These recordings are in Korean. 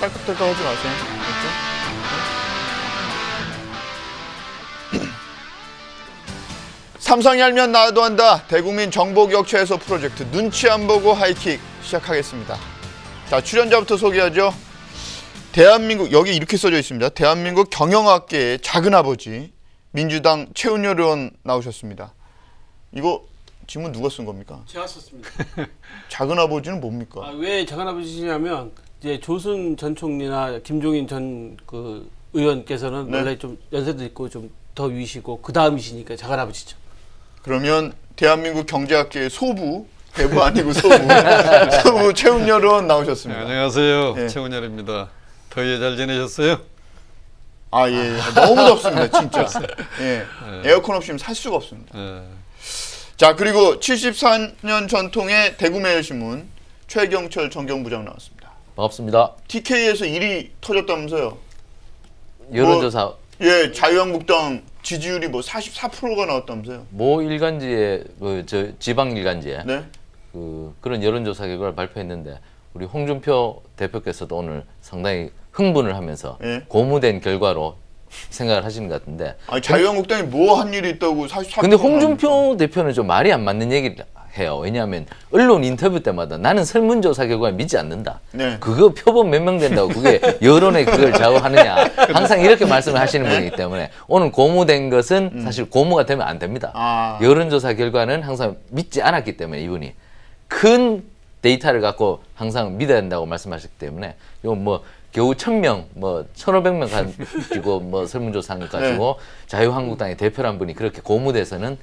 딸깍딸깍 하지 마세요. 그렇죠? 삼성이 알면 나도 한다. 대국민 정보기억 최소 프로젝트 눈치 안 보고 하이킥 시작하겠습니다. 자, 출연자부터 소개하죠. 대한민국, 여기 이렇게 써져 있습니다. 대한민국 경영학계의 작은아버지 민주당 최은열 의원 나오셨습니다. 이거 질문 누가 쓴 겁니까? 제가 썼습니다. 작은아버지는 뭡니까? 왜 작은아버지냐면 이제 조순 전 총리나 김종인 전 그 의원께서는 네. 원래 좀 연세도 있고 좀 더 위시고 그 다음이시니까 작은아버지죠. 그러면 대한민국 경제학계의 소부, 대부 아니고 소부, 소부 최은열 의원 나오셨습니다. 네, 안녕하세요. 예. 최은열입니다. 더위에 잘 지내셨어요? 아, 예. 너무 덥습니다, 진짜. 예. 에어컨 없이는 살 수가 없습니다. 예. 자, 그리고 74년 전통의 대구매일신문 최경철 정경부장 나왔습니다. 반갑습니다. TK에서 일이 터졌다면서요? 여론조사 예, 자유한국당 지지율이 뭐 44%가 나왔다면서요? 모 일간지에 저 지방 일간지에 네? 그런 여론조사 결과를 발표했는데 우리 홍준표 대표께서도 오늘 상당히 흥분을 하면서 예. 고무된 결과로 생각을 하시는 것 같은데. 아니, 자유한국당이 뭐 한 일이 있다고 44%. 근데 홍준표 대표는 좀 말이 안 맞는 얘기를 해요. 왜냐하면 언론 인터뷰 때마다 나는 설문조사 결과에 믿지 않는다. 네. 그거 표본 몇 명 된다고 그게 여론에 그걸 좌우하느냐. 항상 이렇게 말씀을 하시는 분이기 때문에 오늘 고무된 것은 사실 고무가 되면 안 됩니다. 아. 여론조사 결과는 항상 믿지 않았기 때문에 이분이 큰 데이터를 갖고 항상 믿어야 된다고 말씀하셨기 때문에 이건 뭐 겨우 1000명, 뭐 1500명 가지고 뭐 설문조사 한 것 가지고 자유한국당의 대표란 분이 그렇게 고무돼서는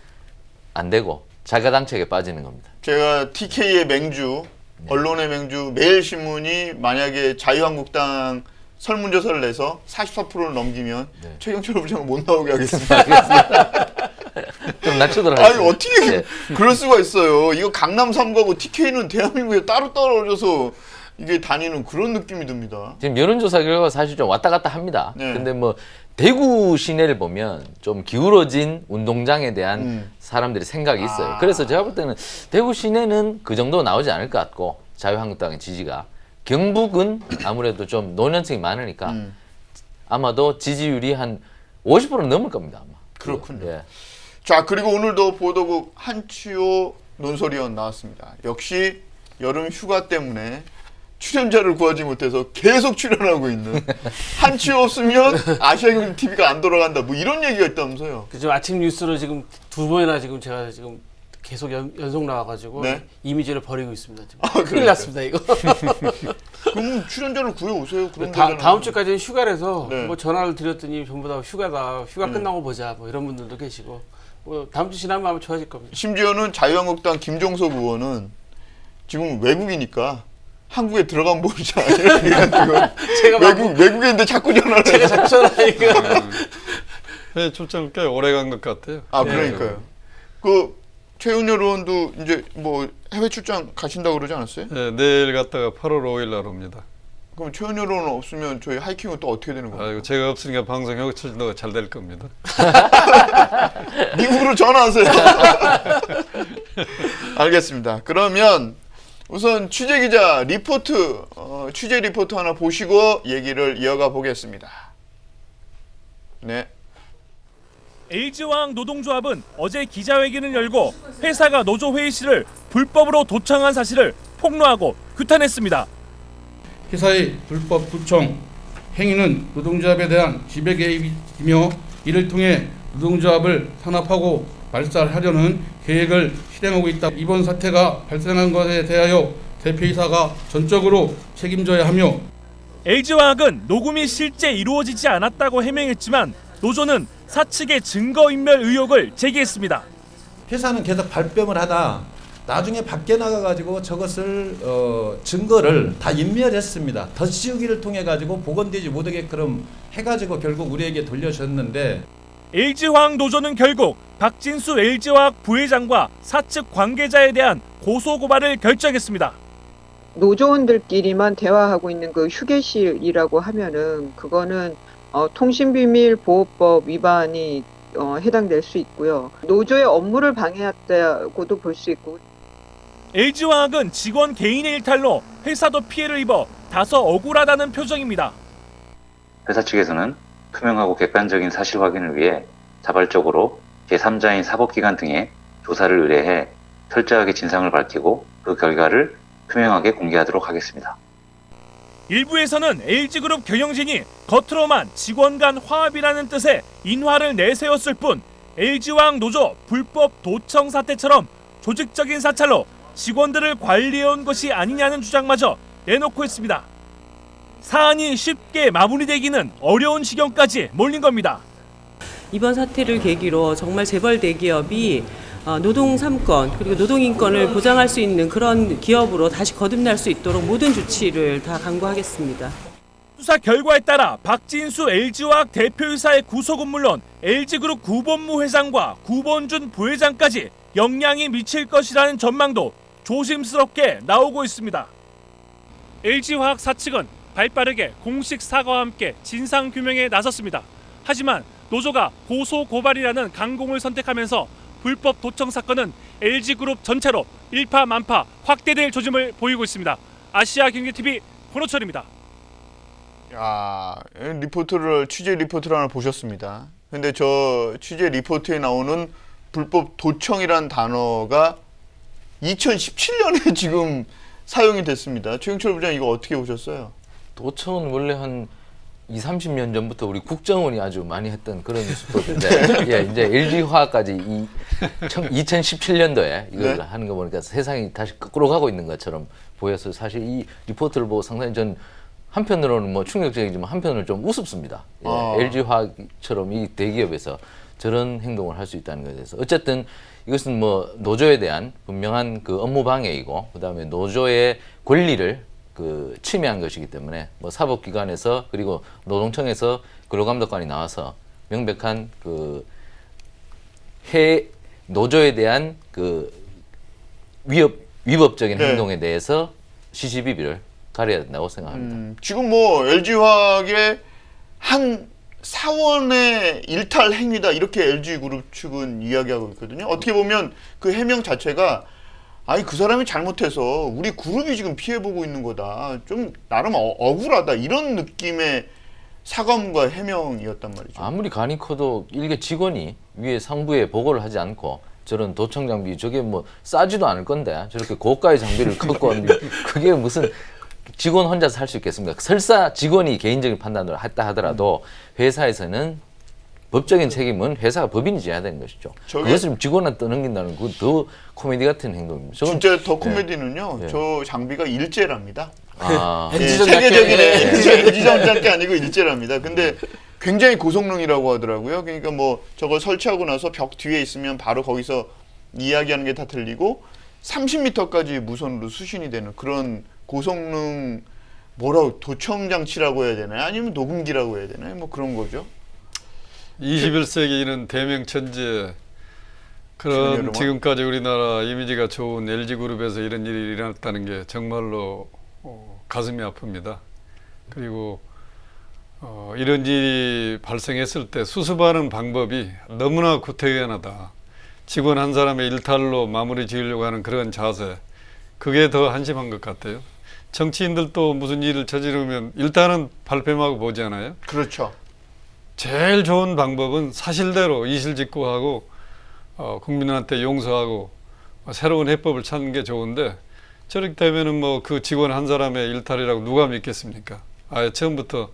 안 되고 자가당착에 빠지는 겁니다. 제가 TK의 맹주, 언론의 맹주, 매일신문이 만약에 자유한국당 설문조사를 내서 44%를 넘기면 최경철 부장은 못 나오게 하겠습니다. 좀 낮추도록 아니, 하겠습니다. 어떻게 네. 그럴 수가 있어요. 이거 강남 3가고 TK는 대한민국에 따로 떨어져서 이게 다니는 그런 느낌이 듭니다. 지금 여론조사 결과가 사실 좀 왔다 갔다 합니다. 네. 근데 뭐 대구 시내를 보면 좀 기울어진 운동장에 대한 사람들이 생각이 있어요. 그래서 제가 볼 때는 대구 시내는 그 정도 나오지 않을 것 같고 자유한국당의 지지가 경북은 아무래도 좀 노년층이 많으니까 아마도 지지율이 한 50% 넘을 겁니다. 아마. 그렇군요. 예. 자, 그리고 오늘도 보도국 한치호 논설위원 나왔습니다. 역시 여름 휴가 때문에 출연자를 구하지 못해서 계속 출연하고 있는 한치호 없으면 아시아경 TV가 안 돌아간다. 뭐 이런 얘기가 있다면서요. 그죠. 아침 뉴스로 지금 두 번이나 지금 제가 지금 계속 연속 나와가지고 네? 이미지를 버리고 있습니다. 지금. 그러니까요. 큰일 났습니다 이거. 그럼 출연자를 구해 오세요. 그런 다음 주까지는 휴가라서 네. 뭐 전화를 드렸더니 전부 다 휴가다. 휴가 끝나고 보자. 뭐 이런 분들도 계시고. 뭐 다음 주 지나면 아마 좋아질 겁니다. 심지어는 자유한국당 김종석 의원은 지금 외국이니까 한국에 들어가면 보자. 제가 외국인데 자꾸 전화를 제가 해요. 자꾸 전화하니까. 네, 출장 꽤 오래 간 것 같아요. 아, 그러니까요. 그 최은열 의원도 이제 뭐 해외 출장 가신다고 그러지 않았어요? 네, 내일 갔다가 8월 5일 날 옵니다. 그럼 최은열 의원 없으면 저희 하이킹은 또 어떻게 되는 거예요? 아이고, 제가 없으니까 방송 혁신도가 잘 될 겁니다. 미국으로 전화하세요. 알겠습니다. 그러면 우선 취재기자 리포트, 취재 리포트 하나 보시고 얘기를 이어가 보겠습니다. 네. LG화학 노동조합은 어제 기자회견을 열고 회사가 노조 회의실을 불법으로 도청한 사실을 폭로하고 규탄했습니다. 회사의 불법 도청 행위는 노동조합에 대한 지배 개입이며 이를 통해 노동조합을 탄압하고 말살하려는 계획을 실행하고 있다. 이번 사태가 발생한 것에 대하여 대표이사가 전적으로 책임져야 하며 LG화학은 녹음이 실제 이루어지지 않았다고 해명했지만 노조는 사측의 증거인멸 의혹을 제기했습니다. 회사는 계속 발뺌을 하다 나중에 밖에 나가가지고 저것을 증거를 다 인멸했습니다. 덧씌우기를 통해 가지고 복원되지 못하게끔 해가지고 결국 우리에게 돌려줬는데 LG화학 노조는 결국 박진수 LG화학 부회장과 사측 관계자에 대한 고소고발을 결정했습니다. 노조원들끼리만 대화하고 있는 그 휴게실이라고 하면은 그거는 통신비밀보호법 위반이 해당될 수 있고요. 노조의 업무를 방해했다고도 볼 수 있고. LG화학은 직원 개인의 일탈로 회사도 피해를 입어 다소 억울하다는 표정입니다. 회사 측에서는 투명하고 객관적인 사실 확인을 위해 자발적으로 제3자인 사법기관 등에 조사를 의뢰해 철저하게 진상을 밝히고 그 결과를 투명하게 공개하도록 하겠습니다. 일부에서는 LG그룹 경영진이 겉으로만 직원 간 화합이라는 뜻의 인화를 내세웠을 뿐 LG화학 노조 불법 도청 사태처럼 조직적인 사찰로 직원들을 관리해온 것이 아니냐는 주장마저 내놓고 있습니다. 사안이 쉽게 마무리되기는 어려운 지경까지 몰린 겁니다. 이번 사태를 계기로 정말 재벌 대기업이 노동 3권 그리고 노동 인권을 보장할 수 있는 그런 기업으로 다시 거듭날 수 있도록 모든 조치를 다 강구하겠습니다. 수사 결과에 따라 박진수 LG화학 대표이사의 구속은 물론 LG그룹 구본무 회장과 구본준 부회장까지 영향이 미칠 것이라는 전망도 조심스럽게 나오고 있습니다. LG화학 사측은 발빠르게 공식 사과와 함께 진상규명에 나섰습니다. 하지만 노조가 고소 고발이라는 강공을 선택하면서 불법 도청 사건은 LG그룹 전체로 일파만파 확대될 조짐을 보이고 있습니다. 아시아경제TV 권호철입니다. 야, 리포트를 취재 리포트를 하나 보셨습니다. 근데 저 취재 리포트에 나오는 불법 도청이란 단어가 2017년에 지금 사용이 됐습니다. 최영철 부장 이거 어떻게 보셨어요? 도청은 원래 한 20-30년 전부터 우리 국정원이 아주 많이 했던 그런 수법인데 예, 이제 LG화학까지 2017년도에 이걸 네. 하는 거 보니까 세상이 다시 거꾸로 가고 있는 것처럼 보여서 사실 이 리포트를 보고 상당히 전 한편으로는 뭐 충격적이지만 한편으로는 좀 우습습니다. 예, LG화학처럼 이 대기업에서 저런 행동을 할 수 있다는 것에 대해서 어쨌든 이것은 뭐 노조에 대한 분명한 그 업무 방해이고 그다음에 노조의 권리를 그 침해한 것이기 때문에 뭐 사법기관에서 그리고 노동청에서 근로감독관이 나와서 명백한 그 노조에 대한 그 위법적인 네. 행동에 대해서 시시비비를 가려야 된다고 생각합니다. 지금 뭐 LG화학의 한 사원의 일탈 행위다 이렇게 LG그룹 측은 이야기하고 있거든요. 어떻게 보면 그 해명 자체가 아니 그 사람이 잘못해서 우리 그룹이 지금 피해보고 있는 거다. 좀 나름 억울하다 이런 느낌의 사과문과 해명이었단 말이죠. 아무리 간이 커도 일개 직원이 위에 상부에 보고를 하지 않고 저런 도청 장비 저게 뭐 싸지도 않을 건데 저렇게 고가의 장비를 갖고 왔는데 그게 무슨 직원 혼자서 할 수 있겠습니까? 설사 직원이 개인적인 판단을 했다 하더라도 회사에서는 법적인 책임은 회사가 법인이 져야 되는 것이죠. 그것을 직원한테 떠넘긴다는 건 더 코미디 같은 행동입니다. 진짜 더 코미디는요. 저 장비가 일제랍니다. LG전자께. LG전자께 아니고 일제랍니다. 근데 굉장히 고성능이라고 하더라고요. 그러니까 뭐 저걸 설치하고 나서 벽 뒤에 있으면 바로 거기서 이야기하는 게 다 들리고 30m까지 무선으로 수신이 되는 그런 고성능 뭐라고 도청 장치라고 해야 되나요? 아니면 녹음기라고 해야 되나요? 뭐 그런 거죠. 21세기 이런 대명천지에 그런 지금까지 우리나라 이미지가 좋은 LG그룹에서 이런 일이 일어났다는 게 정말로 가슴이 아픕니다. 그리고 이런 일이 발생했을 때 수습하는 방법이 너무나 구태연하다. 직원 한 사람의 일탈로 마무리 지으려고 하는 그런 자세, 그게 더 한심한 것 같아요. 정치인들도 무슨 일을 저지르면 일단은 발뺌하고 보잖아요. 그렇죠. 제일 좋은 방법은 사실대로 이실직고하고 국민한테 용서하고 새로운 해법을 찾는 게 좋은데 저렇게 되면은 뭐 그 직원 한 사람의 일탈이라고 누가 믿겠습니까? 아예 처음부터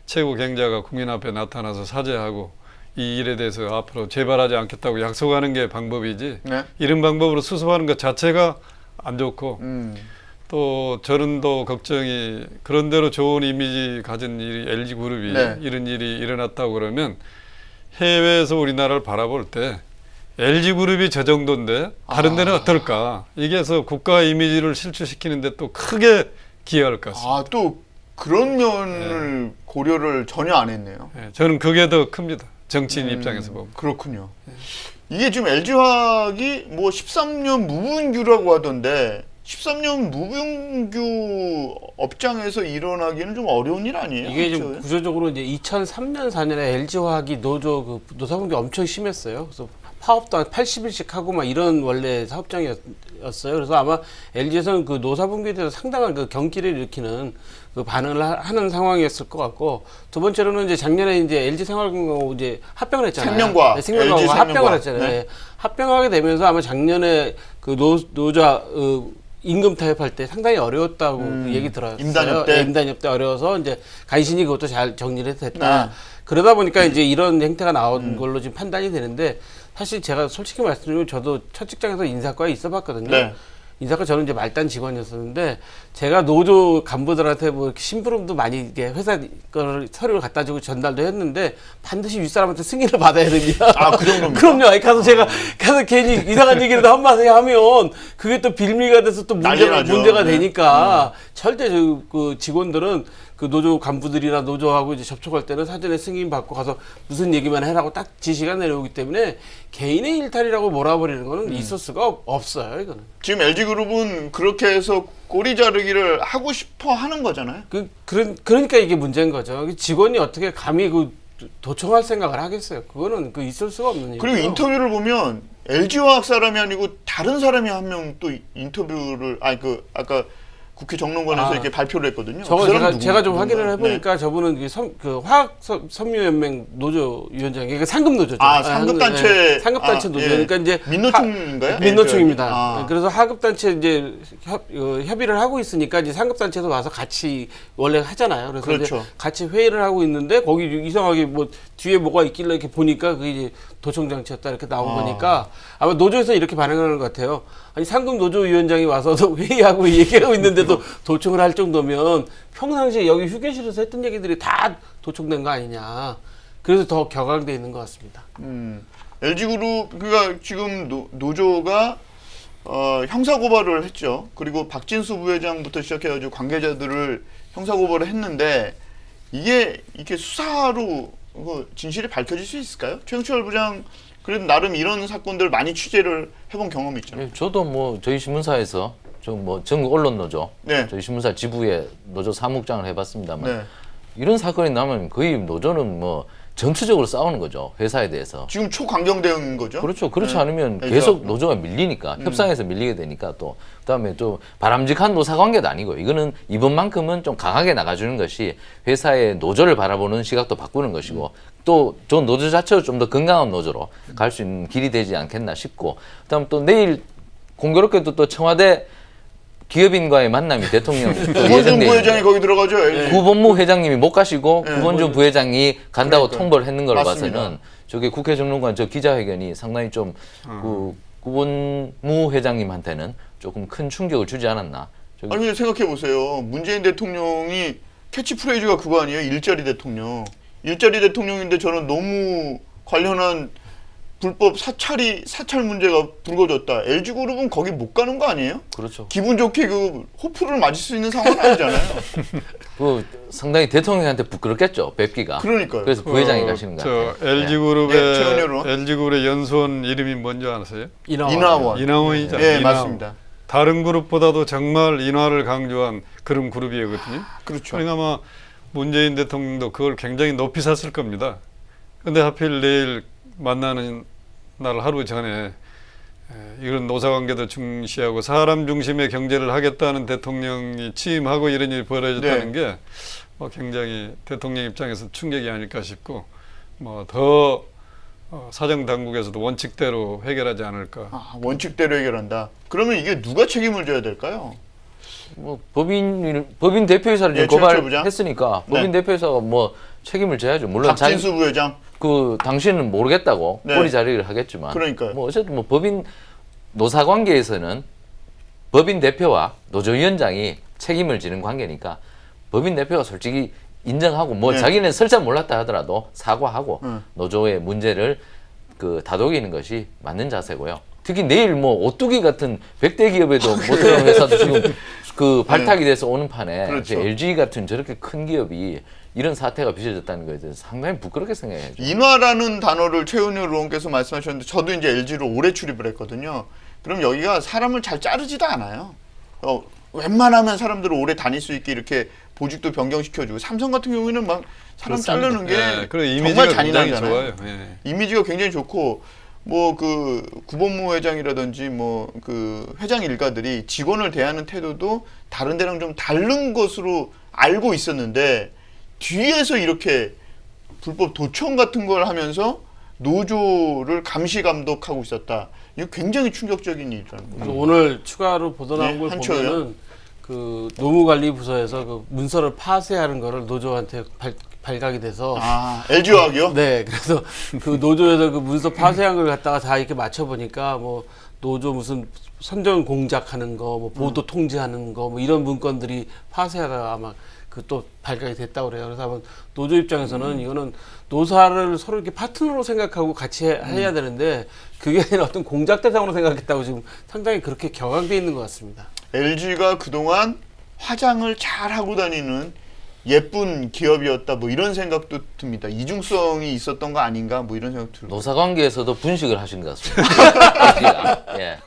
최고 경자가 국민 앞에 나타나서 사죄하고 이 일에 대해서 앞으로 재발하지 않겠다고 약속하는 게 방법이지. 네. 이런 방법으로 수습하는 것 자체가 안 좋고 또 저는 또 걱정이 그런대로 좋은 이미지 가진 이 LG그룹이 네. 이런 일이 일어났다고 그러면 해외에서 우리나라를 바라볼 때 LG그룹이 저 정도인데 다른 데는 어떨까? 이게서 국가 이미지를 실추시키는데 또 크게 기여할 것 같습니다. 또 그런 면을 고려를 전혀 안 했네요. 네, 저는 그게 더 큽니다. 정치인 입장에서 보면. 그렇군요. 이게 지금 LG화학이 뭐 13년 무분규라고 하던데 13년 무분규 업장에서 일어나기는 좀 어려운 일 아니에요? 이게 그렇죠? 좀 구조적으로 이제 2003년 4년에 LG화학이 노조 그 노사분규 엄청 심했어요. 그래서 파업도 한 80일씩 하고 막 이런 원래 사업장이었어요. 그래서 아마 LG에서는 그 노사분규에 대해서 상당한 그 경기를 일으키는 그 반응을 하는 상황이었을 것 같고, 두 번째로는 이제 작년에 이제 LG 생활건강하고 이제 합병을 했잖아요. 생명과 네, 생명과하고 LG 합병을 생명과. 했잖아요. 네. 네. 합병하게 되면서 아마 작년에 그 노자 임금 타협할 때 상당히 어려웠다고 그 얘기 들었어요. 임단협 때? 네, 임단협 때 어려워서 이제 간신히 그것도 잘 정리를 됐다. 네. 그러다 보니까 이제 이런 행태가 나온 걸로 지금 판단이 되는데, 사실 제가 솔직히 말씀드리면 저도 첫 직장에서 인사과에 있어봤거든요. 네. 인사과 저는 이제 말단 직원이었었는데, 제가 노조 간부들한테 뭐 이렇게 심부름도 많이 이게 회사 걸 서류를 갖다 주고 전달도 했는데 반드시 윗사람한테 승인을 받아야 됩니다. 아, 그 정도입니까? 그럼요. 아니, 가서 괜히 이상한 얘기를 한마디 하면 그게 또 빌미가 돼서 또 난리 나죠. 문제가 네. 되니까 절대 그 직원들은 그 노조 간부들이나 노조하고 이제 접촉할 때는 사전에 승인 받고 가서 무슨 얘기만 해라고 딱 지시가 내려오기 때문에 개인의 일탈이라고 몰아버리는 거는 있을 수가 없어요, 이거는. 지금 LG그룹은 그렇게 해서 꼬리 자르기를 하고 싶어 하는 거잖아요. 그러니까 이게 문제인 거죠. 직원이 어떻게 감히 그 도청할 생각을 하겠어요. 그거는 그 있을 수가 없는 일이죠. 그리고 인터뷰를 보면 LG화학 사람이 아니고 다른 사람이 한 명 또 인터뷰를 아까 국회 정론관에서 이렇게 발표를 했거든요. 저거 그 사람은 제가 좀 누군가요? 확인을 해보니까 네. 저분은 그 화학 섬유연맹 노조 위원장, 그러니까 상급 노조죠. 상급단체. 상급단체 노조. 그러니까 이제 민노총인가요? 민노총입니다. 아. 그래서 하급단체 이제 협의를 하고 있으니까 이제 상급단체에서 와서 같이 원래 하잖아요. 그래서 그렇죠. 이제 같이 회의를 하고 있는데 거기 이상하게 뭐 뒤에 뭐가 있길래 이렇게 보니까 그게 이제 도청장치였다 이렇게 나온 거니까 아마 노조에서 이렇게 반응하는 것 같아요. 아니 상급 노조위원장이 와서도 회의하고 얘기하고 있는데도 도청을 할 정도면 평상시에 여기 휴게실에서 했던 얘기들이 다 도청된 거 아니냐. 그래서 더 격앙돼 있는 것 같습니다. LG그룹 그러니까 지금 노조가 형사고발을 했죠. 그리고 박진수 부회장부터 시작해가지고 관계자들을 형사고발을 했는데 이게 이렇게 수사로 진실이 밝혀질 수 있을까요? 최영철 부장 그래도 나름 이런 사건들 많이 취재를 해본 경험이 있잖아요. 예, 저도 뭐 저희 신문사에서 뭐 전국 언론 노조, 네. 저희 신문사 지부에 노조 사무국장을 해봤습니다만 네. 이런 사건이 나면 거의 노조는 뭐 전투적으로 싸우는 거죠, 회사에 대해서. 지금 초강경 대응인 거죠? 그렇죠. 그렇지 네. 않으면 그러니까. 계속 노조가 밀리니까 협상에서 밀리게 되니까 또 그다음에 좀 바람직한 노사 관계도 아니고 이거는 이번만큼은 좀 강하게 나가주는 것이 회사의 노조를 바라보는 시각도 바꾸는 것이고 또 저 노조 자체로 좀 더 건강한 노조로 갈 수 있는 길이 되지 않겠나 싶고 그다음 또 내일 공교롭게도 또 청와대 기업인과의 만남이 대통령 구본준 부회장이 거기 들어가죠. 구본무 회장님이 못 가시고 네, 구본준 부회장이 간다고 그러니까요. 통보를 했는 걸 맞습니다. 봐서는 저기 국회 정론관 저 기자회견이 상당히 좀 구본무 회장님한테는 조금 큰 충격을 주지 않았나. 아니 근데 생각해 보세요. 문재인 대통령이 캐치프레이즈가 그거 아니에요? 일자리 대통령. 일자리 대통령인데 저는 너무 관련한 불법 사찰 문제가 불거졌다. LG그룹은 거기 못 가는 거 아니에요? 그렇죠. 기분 좋게 그 호프를 맞을 수 있는 상황은 아니잖아요. 그 상당히 대통령한테 부끄럽겠죠, 뵙기가. 그러니까요. 그래서 부회장이 가시는 거 같아요. 네, 최은희 LG그룹의 연수원 이름이 뭔지 아세요? 인하원. 인하원이잖아요. 네, 인하원. 맞습니다. 다른 그룹보다도 정말 인화를 강조한 그런 그룹이거든요. 그렇죠. 그러니까 아마 문재인 대통령도 그걸 굉장히 높이 샀을 겁니다. 근데 하필 내일 만나는 날 하루 전에 이런 노사관계도 중시하고 사람 중심의 경제를 하겠다는 대통령이 취임하고 이런 일이 벌어졌다는 게 뭐 굉장히 대통령 입장에서 충격이 아닐까 싶고 뭐 더 사정 당국에서도 원칙대로 해결하지 않을까. 원칙대로 해결한다. 그러면 이게 누가 책임을 져야 될까요? 뭐 법인 대표이사를 예, 고발했으니까 네. 법인 대표이사가 뭐 책임을 져야죠. 물론 박진수 부회장. 그 당신은 모르겠다고 네. 꼬리 자르기를 하겠지만 그러니까요. 뭐 어쨌든 뭐 법인 노사 관계에서는 법인 대표와 노조위원장이 책임을 지는 관계니까 법인 대표가 솔직히 인정하고 뭐 네. 자기는 설사 몰랐다 하더라도 사과하고 노조의 문제를 그 다독이는 것이 맞는 자세고요. 특히 내일 뭐 오뚜기 같은 100대 기업에도 못 들어가는 회사도 지금 그 발탁이 돼서 오는 판에 그렇죠. LG 같은 저렇게 큰 기업이 이런 사태가 빚어졌다는 것에 대해서 상당히 부끄럽게 생각해야죠. 인화라는 단어를 최은희 의원께서 말씀하셨는데 저도 이제 LG로 오래 출입을 했거든요. 그럼 여기가 사람을 잘 자르지도 않아요. 웬만하면 사람들을 오래 다닐 수 있게 이렇게 보직도 변경시켜주고 삼성 같은 경우에는 막 사람 자르는 게 그리고 정말 이미지가 굉장히 잔인하잖아요. 좋아요. 예. 이미지가 굉장히 좋고 뭐 그 구본무 회장이라든지 뭐 그 회장 일가들이 직원을 대하는 태도도 다른 데랑 좀 다른 것으로 알고 있었는데 뒤에서 이렇게 불법 도청 같은 걸 하면서 노조를 감시 감독하고 있었다. 이거 굉장히 충격적인 일이라는 거죠. 오늘 추가로 보도 나온 네, 걸 한초요? 보면은 그 노무관리부서에서 그 문서를 파쇄하는 거를 노조한테 발각이 돼서 LG화학이요? 네, 그래서 그 노조에서 그 문서 파쇄한 걸 갖다가 다 이렇게 맞춰보니까 뭐 노조 무슨 선정 공작하는 거, 뭐 보도 통지하는 거, 뭐 이런 문건들이 파쇄하다가 아마 그 또 발각이 됐다고 그래요. 그래서 아마 노조 입장에서는 이거는 노사를 서로 이렇게 파트너로 생각하고 같이 해야 되는데 그게 아니라 어떤 공작 대상으로 생각했다고 지금 상당히 그렇게 격앙돼 있는 것 같습니다. LG가 그동안 화장을 잘 하고 다니는 예쁜 기업이었다 뭐 이런 생각도 듭니다. 이중성이 있었던 거 아닌가 뭐 이런 생각 들고. 노사관계에서도 분식을 하신 것 같습니다. 예.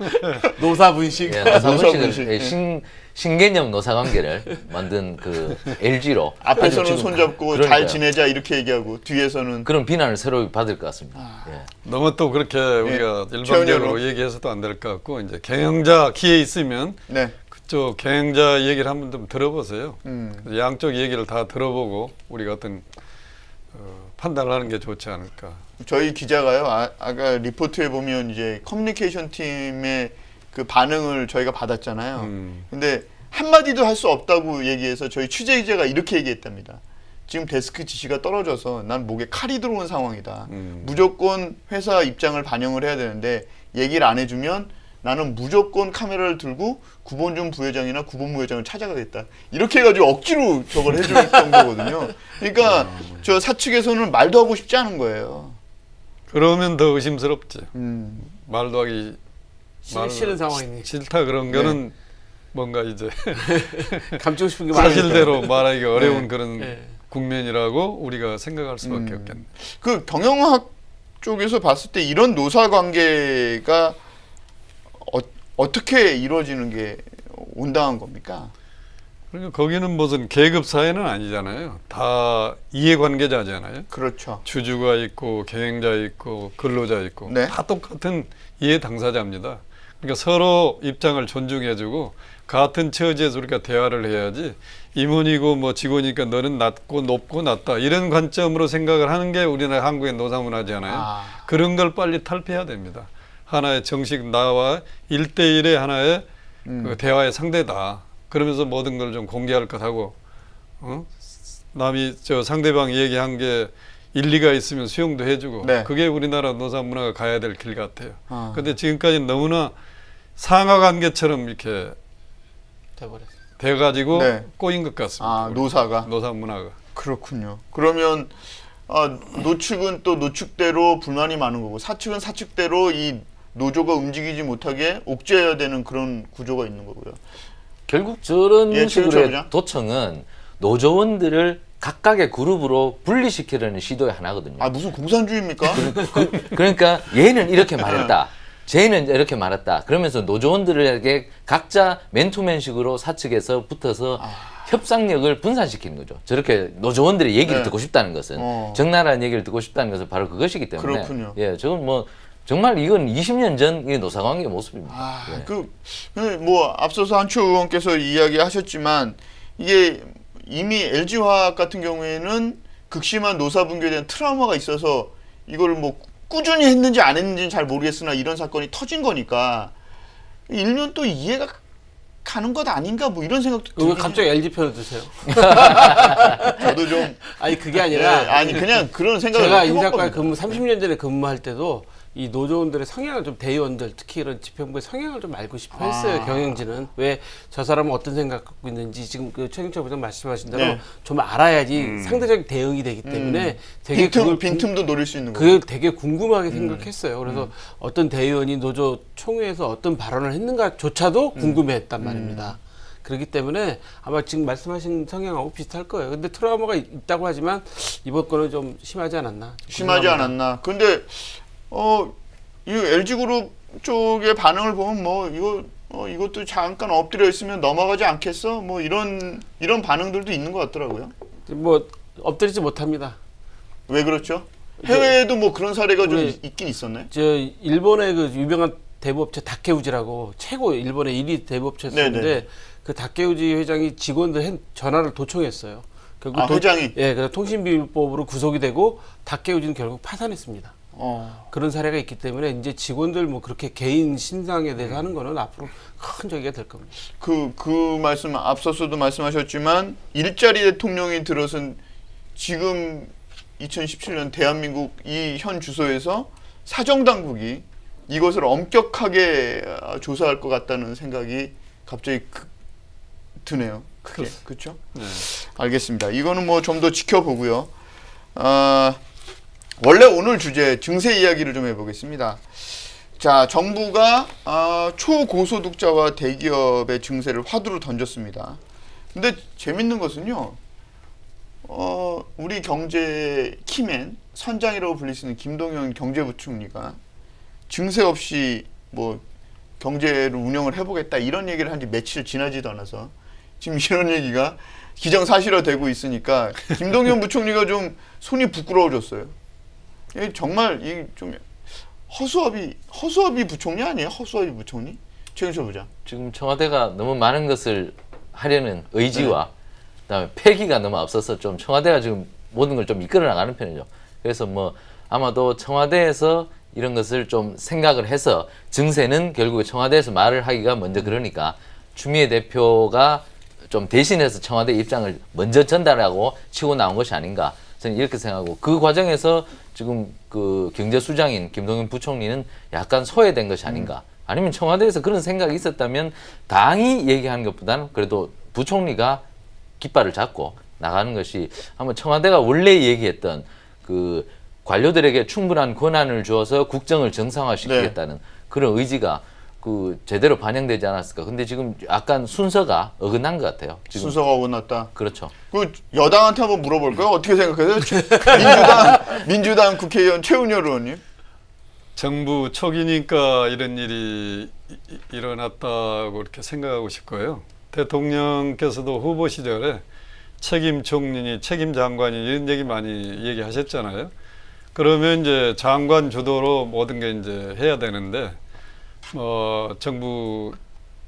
노사 분식. 예, 노사 노사 분식을 분식. 예, 신개념 노사관계를 만든 그 LG로 앞에서는 손잡고 잘 그러니까요. 지내자 이렇게 얘기하고 뒤에서는 그런 비난을 새로 받을 것 같습니다. 예. 너무 또 그렇게 우리가 최은열로. 일방적으로 얘기해서도 안 될 것 같고 이제 경영자 기회 있으면 네. 그쪽 경영자 얘기를 한번 좀 들어보세요. 양쪽 얘기를 다 들어보고 우리가 어떤 판단을 하는 게 좋지 않을까. 저희 기자가요. 아까 리포트에 보면 이제 커뮤니케이션 팀의 그 반응을 저희가 받았잖아요. 근데 한마디도 할 수 없다고 얘기해서 저희 취재 기자가 이렇게 얘기했답니다. 지금 데스크 지시가 떨어져서 난 목에 칼이 들어온 상황이다. 무조건 회사 입장을 반영을 해야 되는데 얘기를 안 해주면 나는 무조건 카메라를 들고 구본준 부회장이나 구본무 회장을 찾아가겠다. 이렇게 해가지고 억지로 저걸 해줄 정도거든요. 그러니까 저 사측에서는 말도 하고 싶지 않은 거예요. 그러면 더 의심스럽지. 말도 하기 싫은 상황이니 싫다 그런 거는 뭔가 이제 감추고 싶은 게 많으니까. 사실대로 말하기가 어려운 그런 네. 국면이라고 우리가 생각할 수밖에 없겠네. 그 경영학 쪽에서 봤을 때 이런 노사 관계가 어떻게 이루어지는 게 온당한 겁니까? 그러니까 거기는 무슨 계급 사회는 아니잖아요. 다 이해관계자잖아요. 그렇죠. 주주가 있고 경영자 있고 근로자 있고 네. 다 똑같은 이해 당사자입니다. 그러니까 서로 입장을 존중해주고 같은 처지에서 우리가 대화를 해야지 임원이고 뭐 직원이니까 너는 낮고 높고 낮다 이런 관점으로 생각을 하는 게 우리나라 한국의 노사문화잖아요. 그런 걸 빨리 탈피해야 됩니다. 하나의 정식 나와 1대1의 하나의 그 대화의 상대다. 그러면서 모든 걸 좀 공개할 것하고 남이 저 상대방 얘기한 게 일리가 있으면 수용도 해주고 네. 그게 우리나라 노사 문화가 가야 될 길 같아요. 근데 지금까지 너무나 상하관계처럼 이렇게 돼버렸어요. 돼가지고 네. 꼬인 것 같습니다. 우리 노사가. 노사 문화가. 그렇군요. 그러면 노측은 또 노측대로 불만이 많은 거고 사측은 사측대로 이 노조가 움직이지 못하게 옥죄해야 되는 그런 구조가 있는 거고요. 결국 저런 예, 최윤철 식으로의 부장. 도청은 노조원들을 각각의 그룹으로 분리시키려는 시도의 하나거든요. 무슨 공산주의입니까? 그러니까 얘는 이렇게 말했다. 쟤는 이렇게 말했다. 그러면서 노조원들에게 각자 맨투맨식으로 사측에서 붙어서 협상력을 분산시키는 거죠. 저렇게 노조원들의 얘기를 네. 듣고 싶다는 것은 적나라한 얘기를 듣고 싶다는 것은 바로 그것이기 때문에 그렇군요. 예, 저건 뭐 정말 이건 20년 전 노사관계 모습입니다. 예. 뭐 앞서서 한초 의원께서 이야기하셨지만 이게 이미 LG화학 같은 경우에는 극심한 노사 분규에 대한 트라우마가 있어서 이걸 뭐 꾸준히 했는지 안 했는지는 잘 모르겠으나 이런 사건이 터진 거니까 일면 또 이해가 가는 것 아닌가 뭐 이런 생각도 왜 들어요. 갑자기 LG 편을 드세요? 저도 좀 아니 그게 아니라 아니 그냥 그런 생각을 제가 해본 인사과에 겁니다. 30년 전에 근무할 때도 이 노조원들의 성향을 좀 대의원들 특히 이런 집행부의 성향을 좀 알고 싶어 했어요. 경영진은 왜 저 사람은 어떤 생각 갖고 있는지 지금 그 최경철 부장 말씀하신 대로 네. 좀 알아야지 상대적인 대응이 되기 때문에 되게 그걸 빈틈도 노릴 수 있는 거예요. 그게 되게 궁금하게 생각했어요. 그래서 어떤 대의원이 노조 총회에서 어떤 발언을 했는가조차도 궁금해했단 말입니다. 그렇기 때문에 아마 지금 말씀하신 성향하고 비슷할 거예요. 근데 트라우마가 있다고 하지만 이번 거는 좀 심하지 않았나? 심하지 않았나. 근데 이 LG그룹 쪽의 반응을 보면 뭐 이것도 잠깐 엎드려 있으면 넘어가지 않겠어? 뭐 이런 반응들도 있는 것 같더라고요. 뭐 엎드리지 못합니다. 왜 그렇죠? 해외에도 뭐 그런 사례가 좀 우리- 있긴 있었나요? 저 일본의 그 유명한 대부업체 다케우지라고 최고 일본의 1위 대부업체였는데 네네. 그 다케우지 회장이 직원들 전화를 도청했어요. 결국 회장이? 예, 그래서 통신비밀법으로 구속이 되고 다케우지는 결국 파산했습니다. 그런 사례가 있기 때문에 이제 직원들 뭐 그렇게 개인 신상에 대해서 하는 거는 앞으로 큰 저기가 될 겁니다. 그 말씀 앞서서도 말씀하셨지만 일자리 대통령이 들어선 지금 2017년 대한민국 이 현 주소에서 사정당국이 이것을 엄격하게 조사할 것 같다는 생각이 갑자기 드네요. 크게. 그렇죠? 네. 알겠습니다. 이거는 뭐 좀 더 지켜보고요. 원래 오늘 주제 증세 이야기를 좀 해보겠습니다. 자, 정부가 초고소득자와 대기업의 증세를 화두로 던졌습니다. 근데 재밌는 것은요. 우리 경제 키맨 선장이라고 불릴 수 있는 김동연 경제부총리가 증세 없이 뭐 경제를 운영을 해보겠다 이런 얘기를 한 지 며칠 지나지도 않아서 지금 이런 얘기가 기정사실화되고 있으니까 김동연 부총리가 좀 손이 부끄러워졌어요. 정말 이 좀 허수아비 부총리 아니에요? 허수아비 부총리? 최근철 부장. 지금 청와대가 너무 많은 것을 하려는 의지와 그다음에 패기가 너무 앞서서 좀 청와대가 지금 모든 걸 좀 이끌어 나가는 편이죠. 그래서 뭐 아마도 청와대에서 이런 것을 좀 생각을 해서 증세는 결국에 청와대에서 말을 하기가 먼저 그러니까 추미애 대표가 좀 대신해서 청와대 입장을 먼저 전달하고 치고 나온 것이 아닌가 저는 이렇게 생각하고 그 과정에서 지금 그 경제수장인 김동연 부총리는 약간 소외된 것이 아닌가 아니면 청와대에서 그런 생각이 있었다면 당이 얘기하는 것보다는 그래도 부총리가 깃발을 잡고 나가는 것이 한번 청와대가 원래 얘기했던 그 관료들에게 충분한 권한을 주어서 국정을 정상화시키겠다는 그런 의지가 그 제대로 반영되지 않았을까. 근데 지금 약간 순서가 어긋난 것 같아요. 지금. 순서가 어긋났다. 그렇죠. 그 여당한테 한번 물어볼까요? 어떻게 생각하세요? 민주당 국회의원 최은열 의원님. 정부 초기니까 이런 일이 일어났다고 이렇게 생각하고 싶고요. 대통령께서도 후보 시절에 책임 총리니 책임 장관이 이런 얘기 많이 얘기하셨잖아요. 그러면 이제 장관 주도로 모든 게 이제 해야 되는데 정부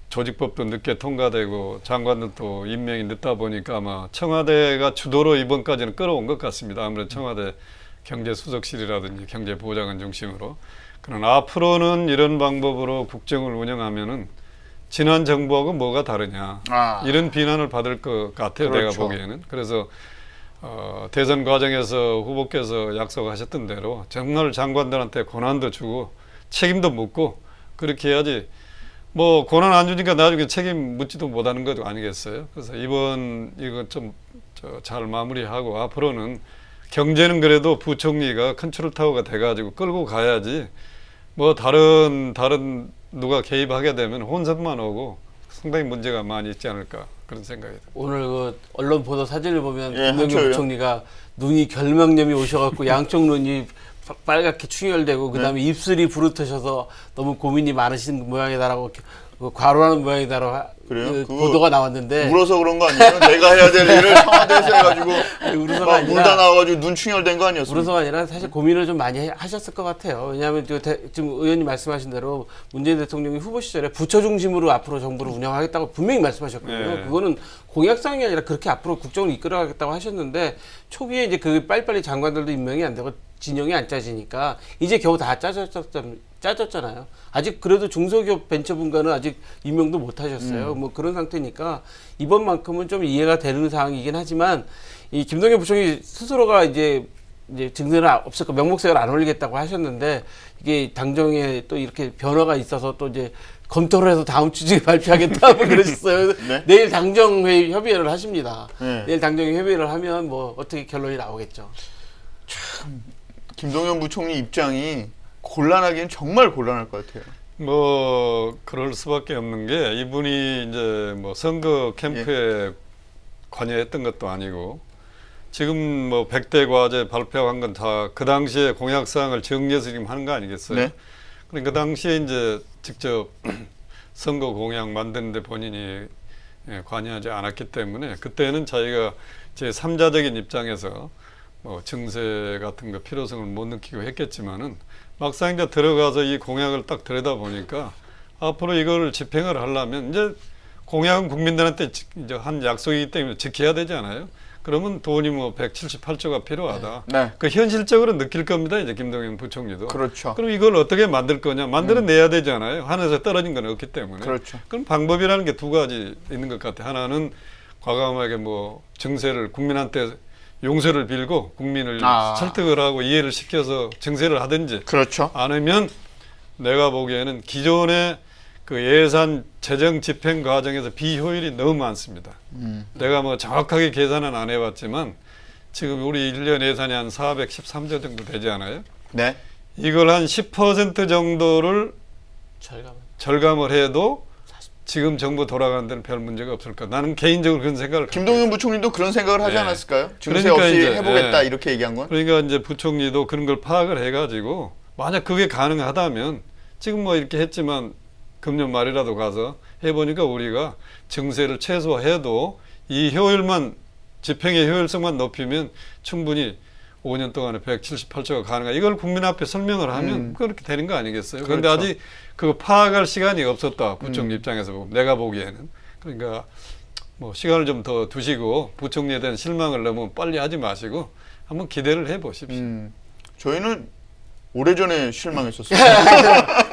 조직법도 늦게 통과되고 장관들도 임명이 늦다 보니까 아마 청와대가 주도로 이번까지는 끌어온 것 같습니다. 아무래도 청와대 경제수석실이라든지 경제보좌관 중심으로. 그러나 앞으로는 이런 방법으로 국정을 운영하면은 지난 정부하고 뭐가 다르냐 이런 비난을 받을 것 같아요. 그렇죠. 내가 보기에는. 그래서 대선 과정에서 후보께서 약속하셨던 대로 정말 장관들한테 권한도 주고 책임도 묻고 그렇게 해야지 뭐 권한 안 주니까 나중에 책임 묻지도 못하는 것도 아니겠어요. 그래서 이거 좀 잘 마무리하고 앞으로는 경제는 그래도 부총리가 컨트롤 타워가 돼가지고 끌고 가야지 뭐 다른 누가 개입하게 되면 혼선만 오고 상당히 문제가 많이 있지 않을까 그런 생각이 듭니다. 오늘 그 언론 보도 사진을 보면 예, 김동연 한철이요? 부총리가 눈이 결명염이 오셔갖고 양쪽 눈이 빨갛게 충혈되고 그다음에 입술이 부르트셔서 너무 고민이 많으신 모양이다라고 과로하는 모양이다라고 그래요? 그 보도가 나왔는데 울어서 그런 거 아니에요? 내가 해야 될 일을 청와대에서 해가지고 울어서가 막 아니라 울다 나와가지고 눈 충혈된 거 아니었어요? 울어서가 아니라 사실 고민을 좀 많이 하셨을 것 같아요. 왜냐하면 지금 의원님 말씀하신 대로 문재인 대통령이 후보 시절에 부처 중심으로 앞으로 정부를 운영하겠다고 분명히 말씀하셨거든요. 네. 그거는 공약상이 아니라 그렇게 앞으로 국정을 이끌어가겠다고 하셨는데 초기에 이제 그 빨리빨리 장관들도 임명이 안 되고 진영이 안 짜지니까 이제 겨우 다 짜졌잖아요. 아직 그래도 중소기업 벤처분과는 아직 임명도 못 하셨어요. 뭐 그런 상태니까 이번만큼은 좀 이해가 되는 상황이긴 하지만 이 김동연 부총리 스스로가 이제 증세는 없을 거 명목세를 안 올리겠다고 하셨는데 이게 당정에 또 이렇게 변화가 있어서 또 이제 검토를 해서 다음 주 중에 발표하겠다고 그러셨어요. 네? 내일 당정회의 협의를 하십니다. 네. 내일 당정회 협의를 하면 뭐 어떻게 결론이 나오겠죠. 김동연 부총리 입장이 곤란하기는 정말 곤란할 것 같아요. 뭐 그럴 수밖에 없는 게 이분이 이제 뭐 선거 캠프에 관여했던 것도 아니고 지금 뭐 100대 과제 발표한 건 다 그 당시에 공약사항을 정리해서 지금 하는 거 아니겠어요? 네. 그러니까 그 당시에 이제 직접 선거 공약 만드는데 본인이 관여하지 않았기 때문에 그때는 자기가 제 3자적인 입장에서 뭐 증세 같은 거 필요성을 못 느끼고 했겠지만은 막상 이제 들어가서 이 공약을 딱 들여다 보니까 앞으로 이걸 집행을 하려면 이제 공약은 국민들한테 이제 한 약속이기 때문에 지켜야 되지 않아요? 그러면 돈이 뭐 178조가 필요하다. 네. 그 현실적으로 느낄 겁니다. 이제 김동연 부총리도. 그렇죠. 그럼 이걸 어떻게 만들 거냐? 만들어내야 되잖아요. 하늘에서 떨어진 건 없기 때문에. 그렇죠. 그럼 방법이라는 게 두 가지 있는 것 같아요. 하나는 과감하게 뭐 증세를 국민한테 용서를 빌고 국민을 설득을 하고 이해를 시켜서 증세를 하든지. 그렇죠. 아니면 내가 보기에는 기존의 그 예산 재정 집행 과정에서 비효율이 너무 많습니다. 내가 뭐 정확하게 계산은 안 해봤지만 지금 우리 1년 예산이 한 413조 정도 되지 않아요? 네. 이걸 한 10% 정도를 절감을 해도 지금 정부 돌아가는 데는 별 문제가 없을까? 나는 개인적으로 그런 생각을 김동연 부총리도 그런 생각을 하지 네. 않았을까요? 증세 그러니까 없이 이제, 해보겠다 네. 이렇게 얘기한 건? 그러니까 이제 부총리도 그런 걸 파악을 해가지고 만약 그게 가능하다면 지금 뭐 이렇게 했지만 금년 말이라도 가서 해보니까 우리가 증세를 최소화해도 이 효율만 집행의 효율성만 높이면 충분히 5년 동안에 178조가 가능하다. 이걸 국민 앞에 설명을 하면 그렇게 되는 거 아니겠어요? 그런데 그렇죠. 아직 그거 파악할 시간이 없었다. 부총리 입장에서 보면 내가 보기에는. 그러니까 뭐 시간을 좀 더 두시고 부총리에 대한 실망을 너무 빨리 하지 마시고 한번 기대를 해보십시오. 저희는 오래전에 실망했었어요.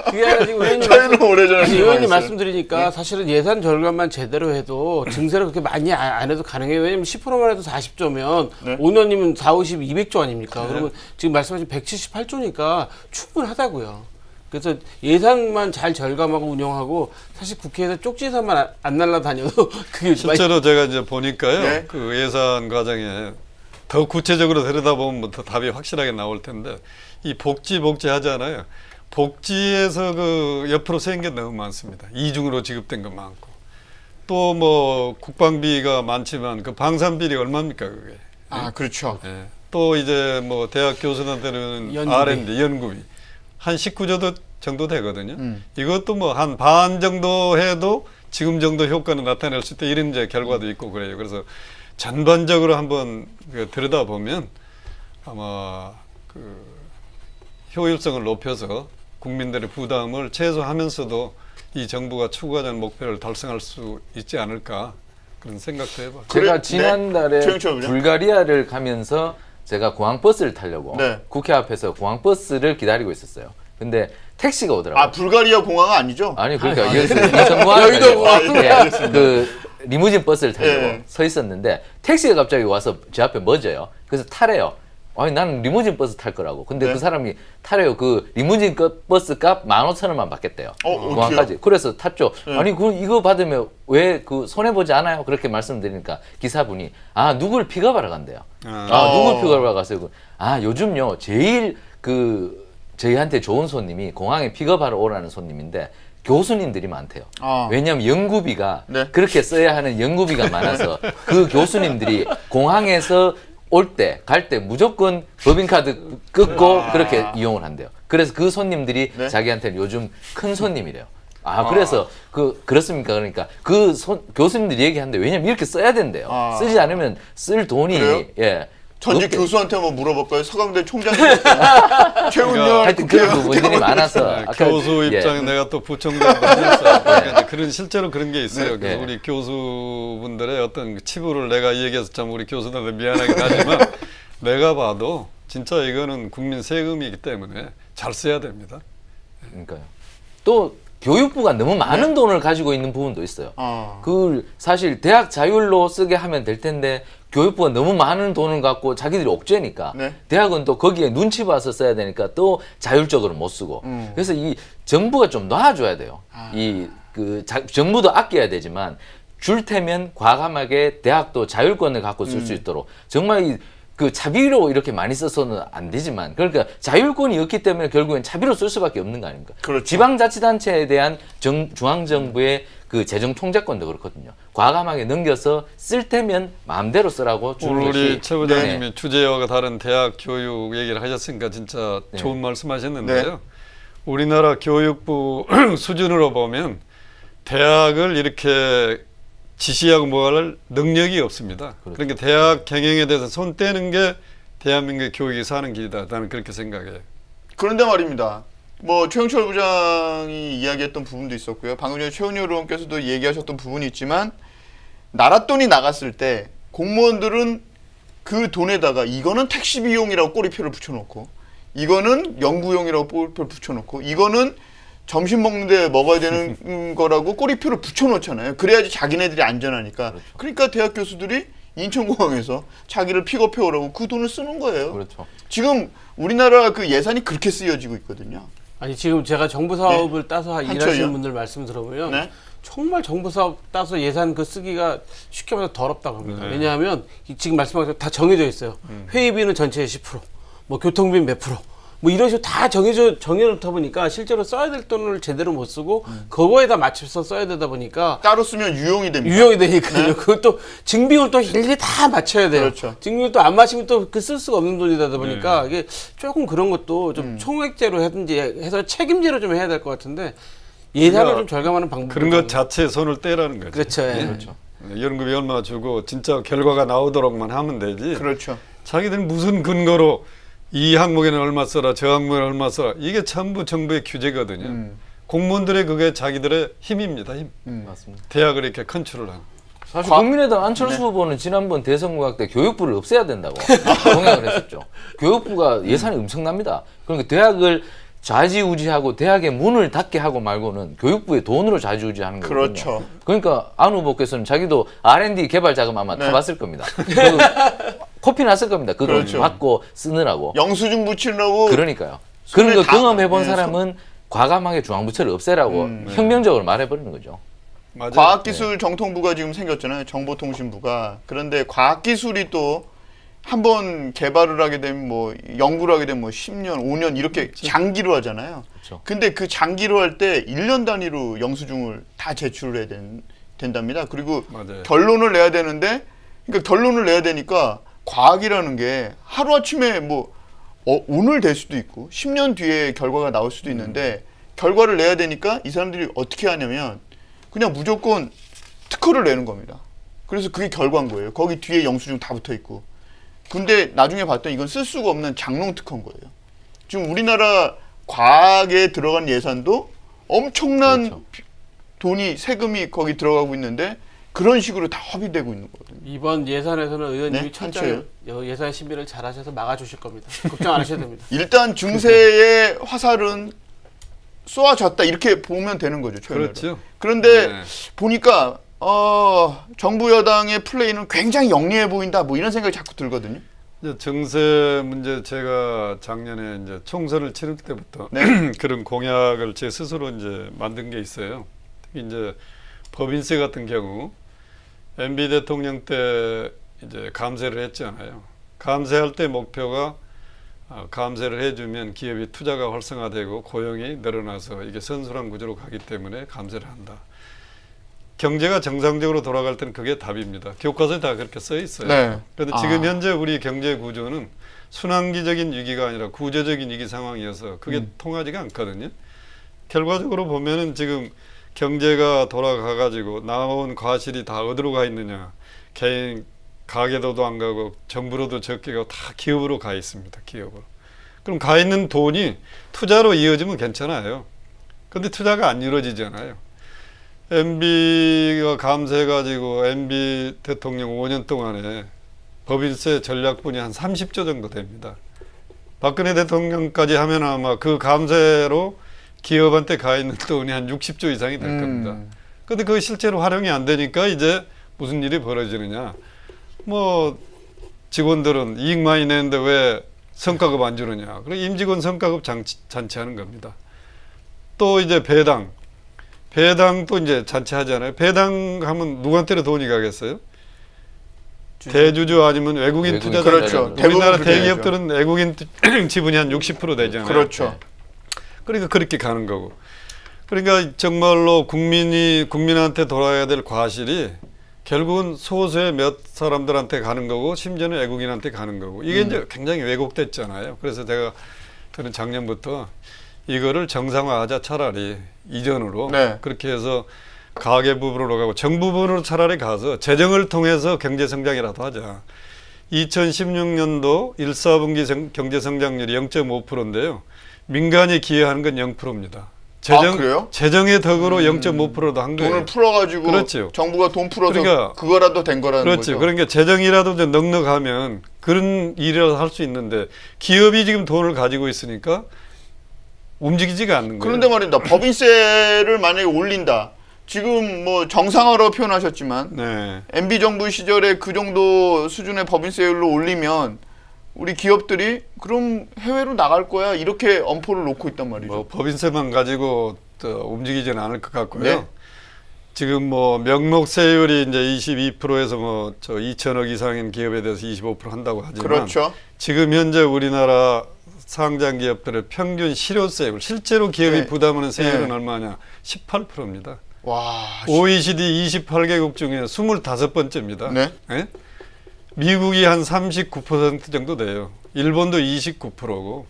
그게 아니라 지금 의원님 저희는 오래전에 의원님 실망했어요. 말씀드리니까 사실은 예산 절감만 제대로 해도 증세를 그렇게 많이 안 해도 가능해요. 왜냐면 10%만 해도 40조면 네. 5년이면 4, 50, 200조 아닙니까? 그러면 지금 말씀하신 178조니까 충분하다고요. 그래서 예산만 잘 절감하고 운영하고 사실 국회에서 쪽지에서만 안 날라다녀도 그게 실제로 제가 이제 보니까요. 네. 그 예산 과정에 더 구체적으로 들여다보면 더 답이 확실하게 나올 텐데 이 복지 하잖아요. 복지에서 그 옆으로 새긴 게 너무 많습니다. 이중으로 지급된 거 많고 또 뭐 국방비가 많지만 그 방산비리 얼마입니까 그게? 아, 그렇죠. 예. 또 이제 뭐 대학 교수들한테는 연구비. R&D 연구비 한 19조 정도 되거든요. 이것도 뭐 한 반 정도 해도 지금 정도 효과는 나타낼 수 있다 이런 이제 결과도 있고 그래요. 그래서 전반적으로 한번 그 들여다보면 아마 그 효율성을 높여서 국민들의 부담을 최소화하면서도 이 정부가 추구하자는 목표를 달성할 수 있지 않을까 그런 생각도 해봐요. 제가 그래? 지난달에 네. 조용히 불가리아를 가면서 제가 공항버스를 타려고 네. 국회 앞에서 공항버스를 기다리고 있었어요. 근데 택시가 오더라고요. 아, 불가리아 공항은 아니죠? 아니 그러니까 이성공항 여의도 공항. 그 리무진 버스를 타려고 예. 서 있었는데 택시가 갑자기 와서 제 앞에 멎어요. 그래서 타래요. 아니 나는 리무진 버스 탈 거라고. 근데 네. 그 사람이 타래요. 그 리무진 버스 값 15,000원만 받겠대요. 공항까지. 그래서 탔죠. 아니 이거 받으면 왜 그 손해 보지 않아요? 그렇게 말씀드리니까 기사분이 누굴 픽업하러 간대요. 누굴 픽업하러 가세요? 요즘요 제일 그 저희한테 좋은 손님이 공항에 픽업하러 오라는 손님인데 교수님들이 많대요. 왜냐하면 연구비가 네. 그렇게 써야 하는 연구비가 많아서 그 교수님들이 공항에서 올 때, 갈 때 무조건 법인카드 끊고 그렇게 이용을 한대요. 그래서 그 손님들이 네. 자기한테는 요즘 큰 손님이래요. 그래서 그렇습니까? 그러니까 교수님들이 얘기하는데 왜냐면 이렇게 써야 된대요. 쓰지 않으면 쓸 돈이 그래요? 예. 전직 없게- 교수한테 한번 물어볼까요? 서강대 총장님. 최은열 하여튼 그런 국회의원. 부분들이 많아서 네, 아까- 교수 예. 입장에 내가 또 부총장도 하면서 그러니까 이제 그런 실제로 그런 게 있어요. 네. 그래서 네. 우리 교수분들의 어떤 그 치부를 내가 이 얘기해서 참 우리 교수들한테 미안하긴 하지만 내가 봐도 진짜 이거는 국민 세금이기 때문에 잘 써야 됩니다. 그러니까요. 또 교육부가 너무 많은 돈을 가지고 있는 부분도 있어요. 그 사실 대학 자율로 쓰게 하면 될 텐데 교육부가 너무 많은 돈을 갖고 자기들이 옥죄니까 네. 대학은 또 거기에 눈치 봐서 써야 되니까 또 자율적으로 못 쓰고 그래서 이 정부가 좀 놔줘야 돼요. 정부도 아껴야 되지만 줄 테면 과감하게 대학도 자율권을 갖고 쓸 수 있도록 정말 그 차비로 이렇게 많이 써서는 안 되지만 그러니까 자율권이 없기 때문에 결국엔 차비로 쓸 수밖에 없는 거 아닙니까? 그렇죠. 지방자치단체에 대한 중앙정부의 그 재정 통제권도 그렇거든요. 과감하게 넘겨서 쓸 테면 마음대로 쓰라고 주는 오늘 것이 우리 최 부장님이 네. 주제와 다른 대학 교육 얘기를 하셨으니까 진짜 네. 좋은 말씀하셨는데요. 우리나라 교육부 수준으로 보면 대학을 이렇게 지시하고 뭐할 능력이 없습니다. 그렇죠. 그러니까 대학 경영에 대해서 손 떼는 게 대한민국의 교육이 사는 길이다. 나는 그렇게 생각해요. 그런데 말입니다. 뭐 최영철 부장이 이야기했던 부분도 있었고요. 방금 전에 최은희 의원께서도 얘기하셨던 부분이 있지만 나라 돈이 나갔을 때 공무원들은 그 돈에다가 이거는 택시 비용이라고 꼬리표를 붙여놓고 이거는 연구용이라고 꼬리표를 붙여놓고 이거는 점심 먹는데 먹어야 되는 거라고 꼬리표를 붙여놓잖아요. 그래야지 자기네들이 안전하니까. 그렇죠. 그러니까 대학 교수들이 인천공항에서 자기를 픽업해 오라고 그 돈을 쓰는 거예요. 그렇죠. 지금 우리나라 그 예산이 그렇게 쓰여지고 있거든요. 아니 지금 제가 정부 사업을 네. 따서 한철이요? 일하시는 분들 말씀 들어보면 네. 정말 정부 사업 따서 예산 그 쓰기가 쉽게 말해서 더럽다고 합니다. 네. 왜냐하면 지금 말씀하신 다 정해져 있어요. 회의비는 전체의 10%, 뭐 교통비 몇 프로, 뭐 이런 식으로 다 정해놓다 보니까 실제로 써야 될 돈을 제대로 못 쓰고 그거에다 맞춰서 써야 되다 보니까 따로 쓰면 유용이 됩니다. 유용이 되니까요. 그것도 증빙을 또 일일이 다 맞춰야 돼요. 그렇죠. 증빙을 또 안 맞추면 또 그 쓸 수가 없는 돈이다 보니까 이게 조금 그런 것도 좀 총액제로 하든지 해서 책임제로 좀 해야 될 것 같은데 예산을 그러니까 좀 절감하는 방법. 그런 것 자체에 손을 떼라는 거죠. 그렇죠. 예. 그렇죠. 연금이 얼마 주고 진짜 결과가 나오도록만 하면 되지. 그렇죠. 자기들은 무슨 근거로 이 항목에는 얼마 써라, 저 항목에는 얼마 써라. 이게 전부 정부의 규제거든요. 공무원들의 그게 자기들의 힘입니다. 힘. 맞습니다. 대학을 이렇게 컨트롤하는. 사실 국민의당 안철수 후보는 지난번 대선 공약 때 교육부를 없애야 된다고 공약을 했었죠. 교육부가 예산이 엄청납니다. 그러니까 대학을 좌지우지하고 대학의 문을 닫게 하고 말고는 교육부의 돈으로 좌지우지하는 거거든요. 그렇죠. 그러니까 안 후보께서는 자기도 R&D 개발 자금 아마 네. 타봤을 겁니다. 코피 났을 겁니다. 그 돈 그렇죠. 받고 쓰느라고. 영수증 붙이려고 그러니까요. 손에 그런 거 다- 경험해본 네, 사람은 과감하게 중앙부처를 없애라고 혁명적으로 말해버리는 거죠. 맞아요. 과학기술정통부가 지금 생겼잖아요. 정보통신부가. 그런데 과학기술이 또 한번 개발을 하게 되면 뭐 연구를 하게 되면 뭐 10년, 5년 이렇게 장기로 하잖아요. 그렇죠. 근데 그 장기로 할 때 1년 단위로 영수증을 다 제출을 해야 된답니다. 그리고 맞아요. 결론을 내야 되는데 그러니까 결론을 내야 되니까 과학이라는 게 하루아침에 뭐 오늘 될 수도 있고 10년 뒤에 결과가 나올 수도 있는데 결과를 내야 되니까 이 사람들이 어떻게 하냐면 그냥 무조건 특허를 내는 겁니다. 그래서 그게 결과인 거예요. 거기 뒤에 영수증 다 붙어 있고. 근데 나중에 봤더니 이건 쓸 수가 없는 장롱 특허인 거예요. 지금 우리나라 과학에 들어간 예산도 엄청난 그렇죠. 돈이 세금이 거기 들어가고 있는데 그런 식으로 다 허비되고 있는 거거든요. 이번 예산에서는 의원님이 네? 철저히 예산 심의를 잘 하셔서 막아주실 겁니다. 걱정 안 하셔도 됩니다. 일단 중세의 화살은 쏘아졌다 이렇게 보면 되는 거죠. 초연으로. 그렇죠. 그런데 네. 보니까 정부 여당의 플레이는 굉장히 영리해 보인다. 뭐 이런 생각이 자꾸 들거든요. 이제 정세 문제 제가 작년에 이제 총선을 치를 때부터 네. 그런 공약을 제 스스로 이제 만든 게 있어요. 특히 이제 법인세 같은 경우 MB 대통령 때 이제 감세를 했잖아요. 감세할 때 목표가 감세를 해주면 기업이 투자가 활성화되고 고용이 늘어나서 이게 선순환 구조로 가기 때문에 감세를 한다. 경제가 정상적으로 돌아갈 때는 그게 답입니다. 교과서에 다 그렇게 써 있어요. 네. 그런데 지금 현재 우리 경제 구조는 순환기적인 위기가 아니라 구조적인 위기 상황이어서 그게 통하지가 않거든요. 결과적으로 보면은 지금 경제가 돌아가 가지고 나온 과실이 다 어디로 가 있느냐? 개인 가계도도 안 가고 정부로도 적게 가고 다 기업으로 가 있습니다. 기업으로. 그럼 가 있는 돈이 투자로 이어지면 괜찮아요. 근데 투자가 안 이루어지잖아요. MB가 감세해가지고 MB 대통령 5년 동안에 법인세 전략분이 한 30조 정도 됩니다. 박근혜 대통령까지 하면 아마 그 감세로 기업한테 가 있는 돈이 한 60조 이상이 될 겁니다. 근데 그게 실제로 활용이 안 되니까 이제 무슨 일이 벌어지느냐. 뭐 직원들은 이익 많이 내는데 왜 성과급 안 주느냐. 그리고 임직원 성과급 잔치하는 겁니다. 또 이제 배당도 이제 잔치하잖아요. 배당하면 누구한테로 돈이 가겠어요? 대주주 아니면 외국인 투자자. 그렇죠. 우리나라 대부분 대기업들은 외국인 지분이 한 60% 되잖아요. 그렇죠. 그러니까 그렇게 가는 거고. 그러니까 정말로 국민한테 돌아야 될 과실이 결국은 소수의 몇 사람들한테 가는 거고 심지어는 외국인한테 가는 거고. 이게 이제 굉장히 왜곡됐잖아요. 그래서 저는 작년부터 이거를 정상화하자 차라리 이전으로 네. 그렇게 해서 가계 부분으로 가고 정부 부분으로 차라리 가서 재정을 통해서 경제 성장이라도 하자. 2016년도 1사분기 경제 성장률이 0.5%인데요. 민간이 기여하는 건 0%입니다. 그래요? 재정의 덕으로 0.5%도 한 거예요. 돈을 풀어가지고 그렇죠. 정부가 돈 풀어서 그러니까, 그거라도 된 거라는 그렇죠. 거죠. 그러니까 재정이라도 좀 넉넉하면 그런 일이라도 할 수 있는데 기업이 지금 돈을 가지고 있으니까 움직이지가 않는 거예요. 그런데 말입니다. 법인세를 만약에 올린다. 지금 뭐 정상화로 표현하셨지만 네. MB 정부 시절에 그 정도 수준의 법인세율로 올리면 우리 기업들이 그럼 해외로 나갈 거야 이렇게 엄포를 놓고 있단 말이죠. 뭐 법인세만 가지고 움직이지는 않을 것 같고요. 네. 지금 뭐 명목세율이 이제 22%에서 뭐 2천억 이상인 기업에 대해서 25% 한다고 하지만 그렇죠. 지금 현재 우리나라 상장 기업들의 평균 실효세율, 실제로 기업이 네. 부담하는 세율은 네. 얼마냐? 18%입니다. 와. OECD 28개국 중에 25번째입니다. 네. 예? 미국이 한 39% 정도 돼요. 일본도 29%고.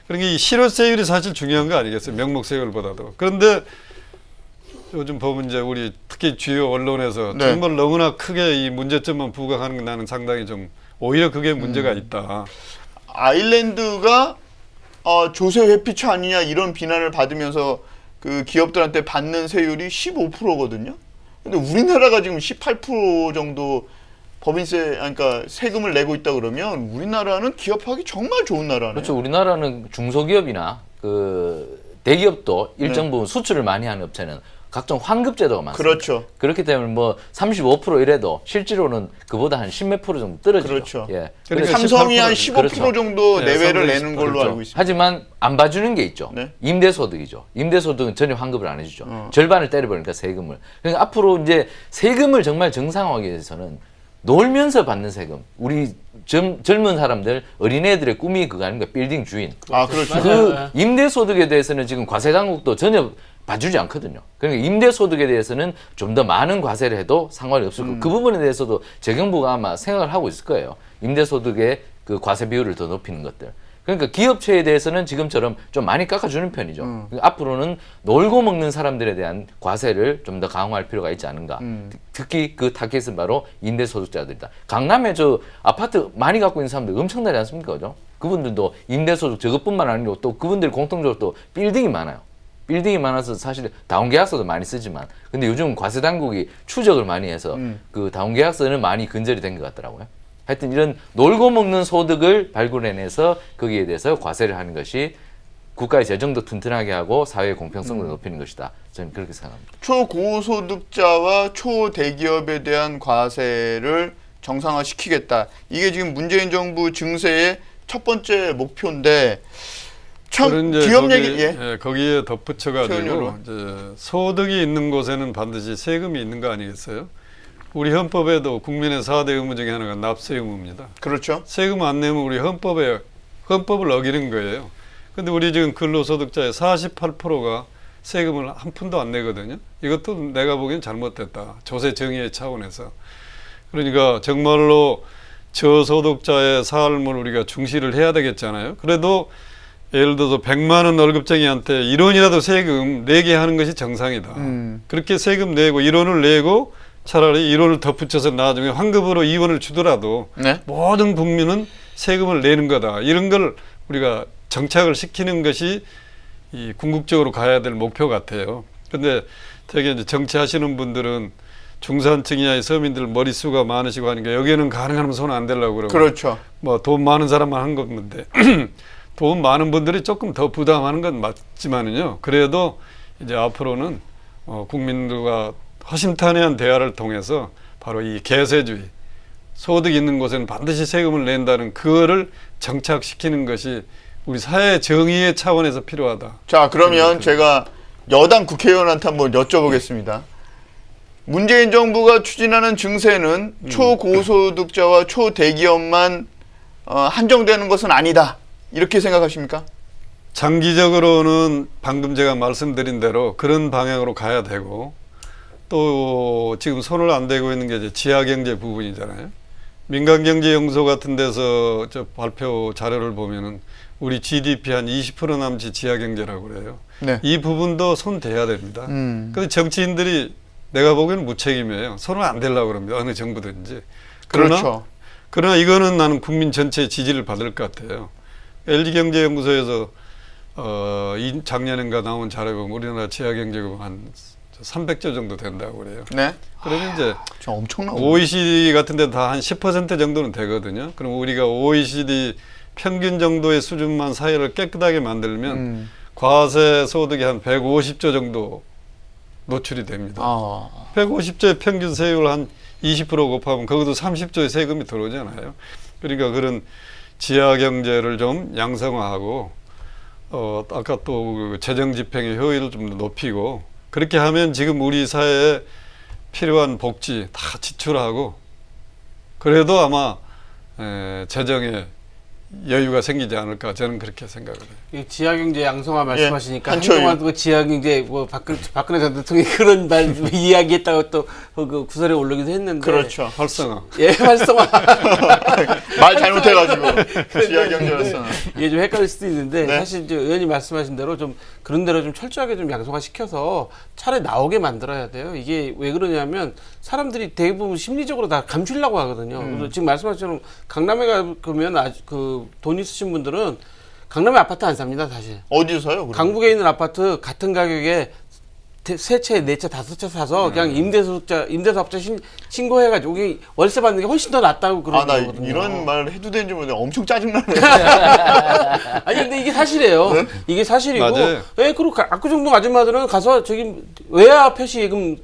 그러니까 이 실효세율이 사실 중요한 거 아니겠어요? 명목세율보다도. 그런데 요즘 보면 이제 우리 특히 주요 언론에서 네. 정말 너무나 크게 이 문제점만 부각하는 게 나는 상당히 좀 오히려 그게 문제가 있다. 아일랜드가 조세 회피처 아니냐 이런 비난을 받으면서 그 기업들한테 받는 세율이 15%거든요. 근데 우리나라가 지금 18% 정도 법인세, 그러니까 세금을 내고 있다 그러면 우리나라는 기업하기 정말 좋은 나라네요. 그렇죠. 우리나라는 중소기업이나 그 대기업도 일정 네. 부분 수출을 많이 하는 업체는 각종 환급제도가 많습니다. 그렇죠. 그렇기 때문에 뭐 35% 이래도 실제로는 그보다 한 10몇 프로 정도 떨어지죠. 그렇죠. 예. 그러니까 삼성이 한 15% 그렇죠. 정도 네, 내외를 삼성 내는 걸로 그렇죠. 알고 있습니다. 하지만 안 봐주는 게 있죠. 네. 임대소득이죠. 임대소득은 전혀 환급을 안 해주죠. 절반을 때려버리니까 세금을. 그러니까 앞으로 이제 세금을 정말 정상화하기 위해서는 놀면서 받는 세금. 우리 젊은 사람들, 어린애들의 꿈이 그거 아닙니까? 빌딩 주인. 아, 그렇죠. 그 임대소득에 대해서는 지금 과세 당국도 전혀 봐주지 않거든요. 그러니까 임대소득에 대해서는 좀 더 많은 과세를 해도 상관이 없을 거고 그 부분에 대해서도 재경부가 아마 생각을 하고 있을 거예요. 임대소득의 그 과세 비율을 더 높이는 것들. 그러니까 기업체에 대해서는 지금처럼 좀 많이 깎아주는 편이죠. 그러니까 앞으로는 놀고 먹는 사람들에 대한 과세를 좀 더 강화할 필요가 있지 않은가. 특히 그 타겟은 바로 임대소득자들이다. 강남에 저 아파트 많이 갖고 있는 사람들 엄청나지 않습니까? 그죠? 그분들도 임대소득 저것뿐만 아니고 또 그분들 공통적으로 또 빌딩이 많아요. 빌딩이 많아서 사실 다운계약서도 많이 쓰지만 근데 요즘 과세 당국이 추적을 많이 해서 그 다운계약서는 많이 근절이 된 것 같더라고요. 하여튼 이런 놀고 먹는 소득을 발굴해내서 거기에 대해서 과세를 하는 것이 국가의 재정도 튼튼하게 하고 사회의 공평성을 높이는 것이다. 저는 그렇게 생각합니다. 초고소득자와 초대기업에 대한 과세를 정상화시키겠다. 이게 지금 문재인 정부 증세의 첫 번째 목표인데 참 기업 얘기 거기에 덧붙여가지고 표현으로. 이제 소득이 있는 곳에는 반드시 세금이 있는 거 아니겠어요? 우리 헌법에도 국민의 4대 의무 중에 하나가 납세 의무입니다. 그렇죠. 세금 안 내면 우리 헌법을 어기는 거예요. 근데 우리 지금 근로소득자의 48%가 세금을 한 푼도 안 내거든요. 이것도 내가 보기엔 잘못됐다. 조세 정의의 차원에서. 그러니까 정말로 저소득자의 삶을 우리가 중시를 해야 되겠잖아요. 그래도 예를 들어서 100만 원 월급쟁이한테 1원이라도 세금 내게 하는 것이 정상이다. 그렇게 세금 내고 1원을 내고 차라리 1원을 덧붙여서 나중에 환급으로 2원을 주더라도 네. 모든 국민은 세금을 내는 거다. 이런 걸 우리가 정착을 시키는 것이 이 궁극적으로 가야 될 목표 같아요. 근데 되게 이제 정치하시는 분들은 중산층이나 서민들 머릿수가 많으시고 하니까 여기에는 가능하면 손 안 대려고 그러고 그렇죠. 뭐 돈 많은 사람만 한 건데 돈 많은 분들이 조금 더 부담하는 건 맞지만은요. 그래도 이제 앞으로는 국민들과 허심탄회한 대화를 통해서 바로 이 계세주의, 소득 있는 곳에는 반드시 세금을 낸다는 그거를 정착시키는 것이 우리 사회 정의의 차원에서 필요하다. 자, 그러면 제가 여당 국회의원한테 한번 여쭤보겠습니다. 문재인 정부가 추진하는 증세는 초고소득자와 초대기업만 한정되는 것은 아니다. 이렇게 생각하십니까? 장기적으로는 방금 제가 말씀드린 대로 그런 방향으로 가야 되고 또 지금 손을 안 대고 있는 게 이제 지하경제 부분이잖아요. 민간경제연구소 같은 데서 저 발표 자료를 보면은 우리 GDP 한 20% 남짓 지하경제라고 그래요. 네. 이 부분도 손 대야 됩니다. 근데 정치인들이 내가 보기에는 무책임이에요. 손을 안 대려고 그럽니다. 어느 정부든지. 그러나 그렇죠. 그러나 이거는 나는 국민 전체의 지지를 받을 것 같아요. LG경제연구소에서 작년인가 나온 자료에 보면 우리나라 지하경제금 한 300조 정도 된다고 그래요. 네. 그러면 이제 저 엄청나고. OECD 같은 데 다 한 10% 정도는 되거든요. 그럼 우리가 OECD 평균 정도의 수준만 사회를 깨끗하게 만들면 과세 소득이 한 150조 정도 노출이 됩니다. 150조의 평균 세율 한 20% 곱하면 거기도 30조의 세금이 들어오잖아요. 그러니까 그런 지하 경제를 좀 양성화하고 아까 또 재정 집행의 효율을 좀 높이고 그렇게 하면 지금 우리 사회에 필요한 복지 다 지출하고 그래도 아마 재정에 여유가 생기지 않을까 저는 그렇게 생각을 해요. 이 지하경제 양성화 말씀하시니까 한초유. 한동안 그 지하경제 뭐 박근혜 전 대통령이 그런 말 이야기했다고 또 그 구설에 올르기도 했는데. 그렇죠. 활성화. 예, 활성화. 말 잘못해가지고 지하 경제였어. 이게 좀 헷갈릴 수도 있는데 네. 사실 이제 의원님 말씀하신 대로 좀 그런 대로 좀 철저하게 좀 양성화 시켜서 차라리 나오게 만들어야 돼요. 이게 왜 그러냐면 사람들이 대부분 심리적으로 다 감추려고 하거든요. 그래서 지금 말씀하신 것처럼 강남에 가면 아주 그 돈 있으신 분들은 강남에 아파트 안 삽니다, 사실. 어디서 사요? 그럼? 강북에 있는 아파트 같은 가격에 세 채, 네 채, 다섯 채 사서 그냥 임대사업자 신고해가지고 여기 월세 받는 게 훨씬 더 낫다고 그러는 나 거거든요. 이런 말 해도 되는지 모르겠는데 엄청 짜증나네. 아니 근데 이게 사실이에요. 네? 이게 사실이고. 맞아요. 예, 그리고 압구정동 아줌마들은 가서 저기 외야 표시예금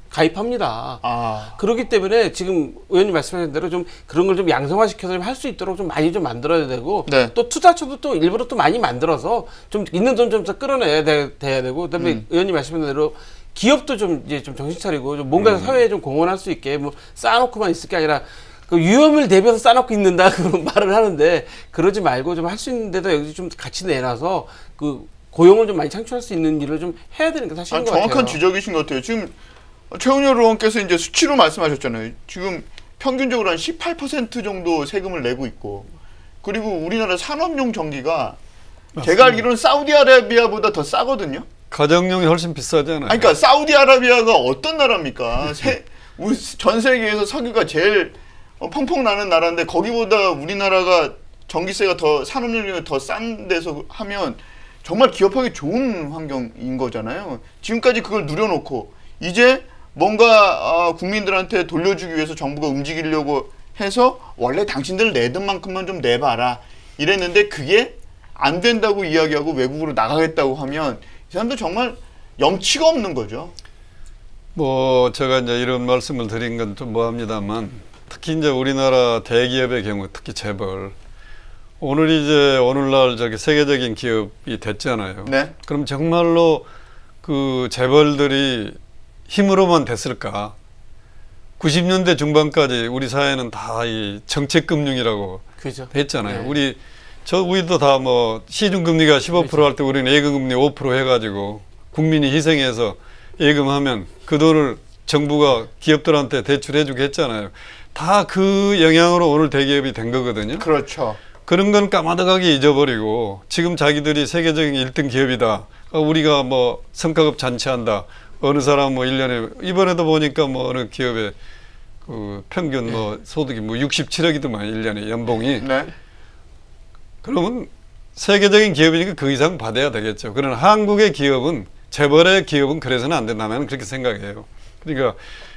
가입합니다. 그렇기 때문에 지금 의원님 말씀하신 대로 좀 그런 걸 좀 양성화시켜서 좀 할 수 있도록 좀 많이 좀 만들어야 되고 네. 또 투자처도 또 일부러 또 많이 만들어서 좀 있는 돈 좀 더 끌어내야 돼야 되고 그다음에 의원님 말씀하신 대로 기업도 좀 이제 좀 정신 차리고 좀 뭔가 사회에 좀 공헌할 수 있게 뭐 쌓아놓고만 있을 게 아니라 그 위험을 대비해서 쌓아놓고 있는다 그런 말을 하는데 그러지 말고 좀 할 수 있는 데도 여기 좀 같이 내놔서 그 고용을 좀 많이 창출할 수 있는 일을 좀 해야 되는 게 사실인 것 같아요. 정확한 지적이신 것 같아요. 지금 최은열 의원께서 이제 수치로 말씀하셨잖아요. 지금 평균적으로 한 18% 정도 세금을 내고 있고 그리고 우리나라 산업용 전기가 제가 알기로는 사우디아라비아보다 더 싸거든요. 가정용이 훨씬 비싸잖아요. 아니, 그러니까 사우디아라비아가 어떤 나라입니까? 전 세계에서 석유가 제일 펑펑 나는 나라인데 거기보다 우리나라가 전기세가 더 산업용이 더 싼 데서 하면 정말 기업하기 좋은 환경인 거잖아요. 지금까지 그걸 누려놓고 이제 뭔가 국민들한테 돌려주기 위해서 정부가 움직이려고 해서 원래 당신들 내던 만큼만 좀 내봐라 이랬는데 그게 안 된다고 이야기하고 외국으로 나가겠다고 하면 이 사람들 정말 염치가 없는 거죠. 뭐 제가 이제 이런 말씀을 드린 건 좀 뭐합니다만 특히 이제 우리나라 대기업의 경우 특히 재벌 오늘날 저기 세계적인 기업이 됐잖아요. 네. 그럼 정말로 그 재벌들이 힘으로만 됐을까? 90년대 중반까지 우리 사회는 다 이 정책금융이라고 그죠. 했잖아요. 네. 우리도 다 뭐 시중금리가 15% 할 때 우리는 예금금리 5% 해가지고 국민이 희생해서 예금하면 그 돈을 정부가 기업들한테 대출해주게 했잖아요. 다 그 영향으로 오늘 대기업이 된 거거든요. 그렇죠. 그런 건 까마득하게 잊어버리고 지금 자기들이 세계적인 1등 기업이다. 우리가 뭐 성과급 잔치한다. 어느 사람 뭐 1년에 이번에도 보니까 뭐 어느 기업의 그 평균 뭐 소득이 뭐 67억이더만 1년에 연봉이. 네. 그러면 세계적인 기업이니까 그 이상 받아야 되겠죠. 그러나 한국의 기업은 재벌의 기업은 그래서는 안 된다. 나는 그렇게 생각해요. 그러니까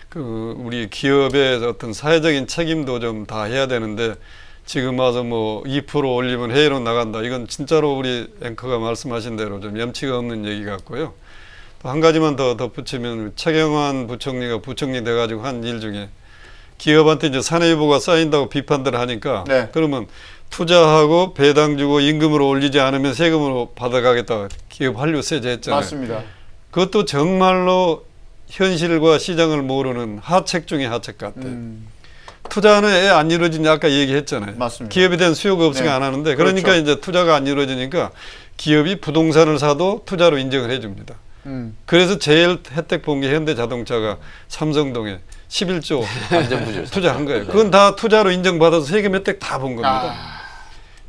그 우리 기업의 어떤 사회적인 책임도 좀 다 해야 되는데 지금 와서 뭐 2% 올리면 해외로 나간다. 이건 진짜로 우리 앵커가 말씀하신 대로 좀 염치가 없는 얘기 같고요. 또 한 가지만 더 덧붙이면 최경환 부총리가 부총리 돼가지고 한 일 중에 기업한테 이제 사내유보가 쌓인다고 비판들 하니까 네. 그러면 투자하고 배당 주고 임금으로 올리지 않으면 세금으로 받아가겠다. 기업 한류세제 했잖아요. 맞습니다. 그것도 정말로 현실과 시장을 모르는 하책 중에 하책 같아요. 투자는 왜 안 이루어지냐 아까 얘기했잖아요. 맞습니다. 기업에 대한 수요가 없으니까 네. 안 하는데 그러니까 그렇죠. 이제 투자가 안 이루어지니까 기업이 부동산을 사도 투자로 인정을 해줍니다. 그래서 제일 혜택 본 게 현대자동차가 삼성동에 11조 안전부조 투자한 거예요. 그건 다 투자로 인정받아서 세금 혜택 다 본 겁니다.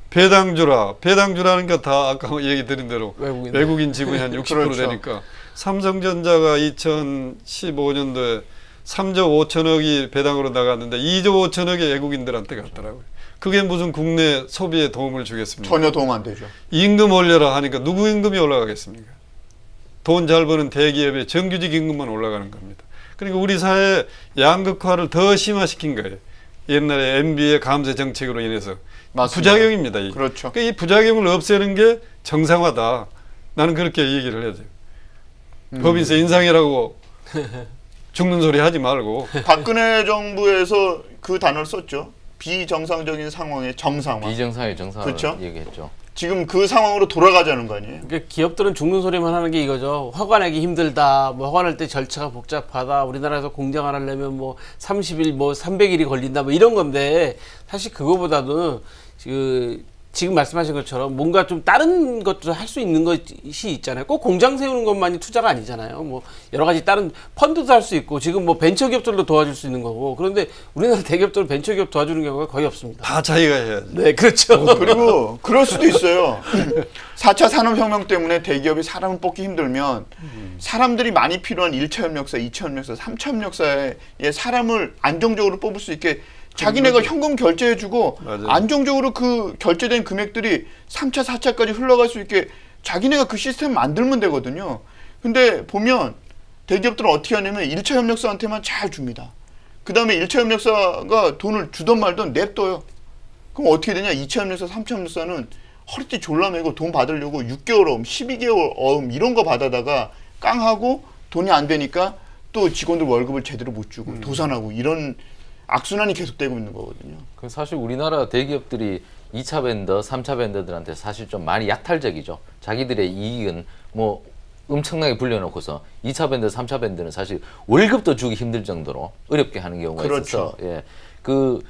배당 주라는 게 다 아까 얘기 드린 대로 외국인 지분이 한 60% 그렇죠. 되니까 삼성전자가 2015년도에 3조 5천억이 배당으로 나갔는데 2조 5천억이 외국인들한테 갔더라고요. 그게 무슨 국내 소비에 도움을 주겠습니까? 전혀 도움 안 되죠. 임금 올려라 하니까 누구 임금이 올라가겠습니까? 돈 잘 버는 대기업의 정규직 임금만 올라가는 겁니다. 그러니까 우리 사회 양극화를 더 심화시킨 거예요. 옛날에 MB의 감세 정책으로 인해서. 맞습니다. 부작용입니다. 이게. 그렇죠. 그러니까 이 부작용을 없애는 게 정상화다. 나는 그렇게 얘기를 해야죠. 법인세 인상이라고 죽는 소리 하지 말고. 박근혜 정부에서 그 단어를 썼죠. 비정상적인 상황의 정상화. 비정상의 정상을 그렇죠? 얘기했죠. 지금 그 상황으로 돌아가자는 거 아니에요? 그러니까 기업들은 죽는 소리만 하는 게 이거죠. 허가내기 힘들다. 뭐 허가낼 때 절차가 복잡하다. 우리나라에서 공장 하나 내면 뭐 30일, 뭐 300일이 걸린다. 뭐 이런 건데 사실 그거보다는 지금 말씀하신 것처럼 뭔가 좀 다른 것도 할 수 있는 것이 있잖아요. 꼭 공장 세우는 것만이 투자가 아니잖아요. 뭐 여러 가지 다른 펀드도 할 수 있고 지금 뭐 벤처기업들도 도와줄 수 있는 거고. 그런데 우리나라 대기업들은 벤처기업 도와주는 경우가 거의 없습니다. 다 자기가 해야지. 네, 그렇죠. 그리고 그럴 수도 있어요. 4차 산업혁명 때문에 대기업이 사람을 뽑기 힘들면 사람들이 많이 필요한 1차 협력사, 2차 협력사, 3차 협력사에 사람을 안정적으로 뽑을 수 있게 자기네가 현금 결제해주고 맞아요. 안정적으로 그 결제된 금액들이 3차, 4차까지 흘러갈 수 있게 자기네가 그 시스템 만들면 되거든요. 근데 보면 대기업들은 어떻게 하냐면 1차 협력사한테만 잘 줍니다. 그 다음에 1차 협력사가 돈을 주던 말던 냅둬요. 그럼 어떻게 되냐? 2차 협력사, 3차 협력사는 허리띠 졸라매고 돈 받으려고 6개월 어음, 12개월 어음 이런 거 받아다가 깡하고 돈이 안 되니까 또 직원들 월급을 제대로 못 주고 도산하고 이런 악순환이 계속되고 있는 거거든요. 그 사실 우리나라 대기업들이 2차 벤더, 3차 벤더들한테 사실 좀 많이 약탈적이죠. 자기들의 이익은 뭐 엄청나게 불려놓고서 2차 벤더, 3차 벤더는 사실 월급도 주기 힘들 정도로 어렵게 하는 경우가 그렇죠. 있어서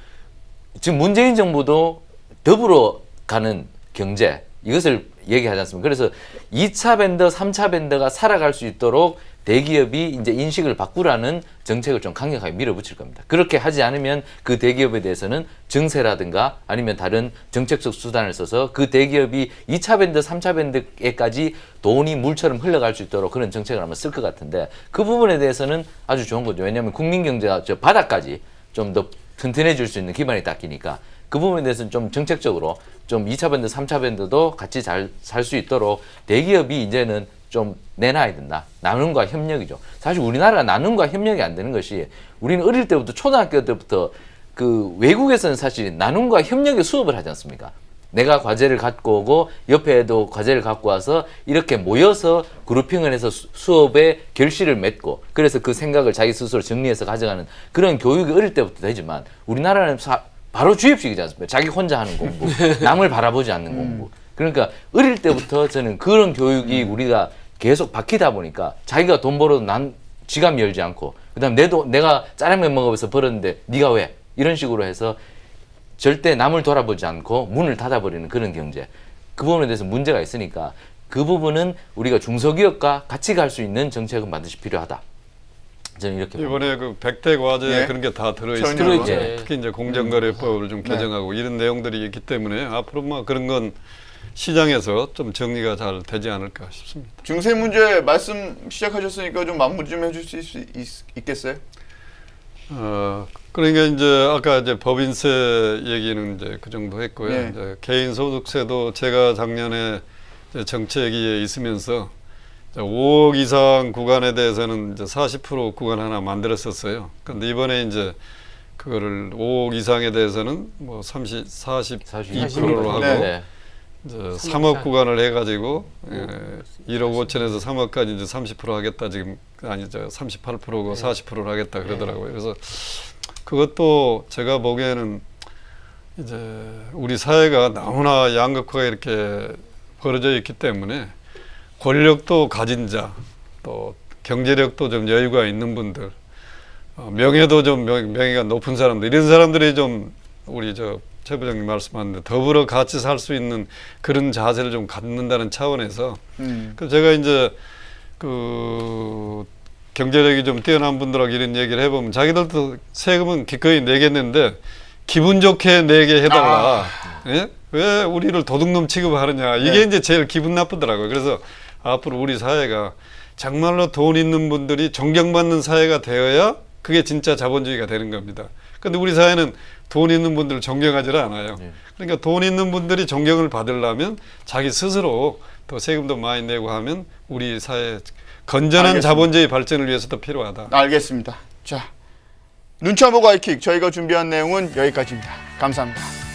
지금 문재인 정부도 더불어 가는 경제 이것을 얘기하지 않습니까? 그래서 2차 벤더, 3차 벤더가 살아갈 수 있도록 대기업이 이제 인식을 바꾸라는 정책을 좀 강력하게 밀어붙일 겁니다. 그렇게 하지 않으면 그 대기업에 대해서는 증세라든가 아니면 다른 정책적 수단을 써서 그 대기업이 2차 밴드, 3차 밴드에까지 돈이 물처럼 흘러갈 수 있도록 그런 정책을 한번 쓸 것 같은데 그 부분에 대해서는 아주 좋은 거죠. 왜냐하면 국민경제가 저 바닥까지 좀 더 튼튼해질 수 있는 기반이 닦이니까 그 부분에 대해서는 좀 정책적으로 좀 2차 밴드, 3차 밴드도 같이 잘 살 수 있도록 대기업이 이제는 좀 내놔야 된다. 나눔과 협력이죠. 사실 우리나라가 나눔과 협력이 안 되는 것이 우리는 어릴 때부터 초등학교 때부터 그 외국에서는 사실 나눔과 협력의 수업을 하지 않습니까? 내가 과제를 갖고 오고 옆에도 과제를 갖고 와서 이렇게 모여서 그룹핑을 해서 수업에 결실을 맺고 그래서 그 생각을 자기 스스로 정리해서 가져가는 그런 교육이 어릴 때부터 되지만 우리나라는 바로 주입식이지 않습니까? 자기 혼자 하는 공부, 남을 바라보지 않는 공부. 그러니까 어릴 때부터 저는 그런 교육이 우리가 계속 바뀌다 보니까 자기가 돈 벌어도 난 지갑 열지 않고 그다음 내가 짜장면 먹으면서 벌었는데 네가 왜? 이런 식으로 해서 절대 남을 돌아보지 않고 문을 닫아버리는 그런 경제. 그 부분에 대해서 문제가 있으니까 그 부분은 우리가 중소기업과 같이 갈 수 있는 정책은 반드시 필요하다. 저는 이렇게 이번에 그 100대 과제에 예. 그런 게 다 들어있어요. 들어있죠. 특히 이제 공정거래법을 좀 개정하고 이런 내용들이 있기 때문에 앞으로 뭐 그런 건 시장에서 좀 정리가 잘 되지 않을까 싶습니다. 증세 문제 말씀 시작하셨으니까 좀 마무리 좀 해주실 수 있겠어요? 그러니까 이제 아까 이제 법인세 얘기는 이제 그 정도 했고요. 네. 이제 개인소득세도 제가 작년에 이제 정책위에 있으면서 5억 이상 구간에 대해서는 이제 40% 구간 하나 만들었었어요. 그런데 이번에 이제 그거를 5억 이상에 대해서는 뭐 42%로 하고 네. 이제 3억 구간을 해가지고 1억 5천에서 3억까지 이제 30% 하겠다 지금 아니죠 38%고 40%를 하겠다 그러더라고요. 그래서 그것도 제가 보기에는 이제 우리 사회가 너무나 양극화가 이렇게 벌어져 있기 때문에 권력도 가진 자, 또 경제력도 좀 여유가 있는 분들, 명예도 좀 명예가 높은 사람들 이런 사람들이 좀 우리 최 부장님 말씀하는데 더불어 같이 살 수 있는 그런 자세를 좀 갖는다는 차원에서 그래서 제가 이제 그 경제력이 좀 뛰어난 분들하고 이런 얘기를 해보면 자기들도 세금은 기꺼이 내겠는데 기분 좋게 내게 해달라. 예? 왜 우리를 도둑놈 취급하느냐 이게 이제 제일 기분 나쁘더라고요. 그래서 앞으로 우리 사회가 정말로 돈 있는 분들이 존경받는 사회가 되어야 그게 진짜 자본주의가 되는 겁니다. 근데 우리 사회는 돈 있는 분들을 존경하지 않아요. 그러니까 돈 있는 분들이 존경을 받으려면 자기 스스로 더 세금도 많이 내고 하면 우리 사회 건전한 알겠습니다. 자본주의 발전을 위해서도 필요하다. 알겠습니다. 자, 눈치 안 보고 하이킥 저희가 준비한 내용은 여기까지입니다. 감사합니다.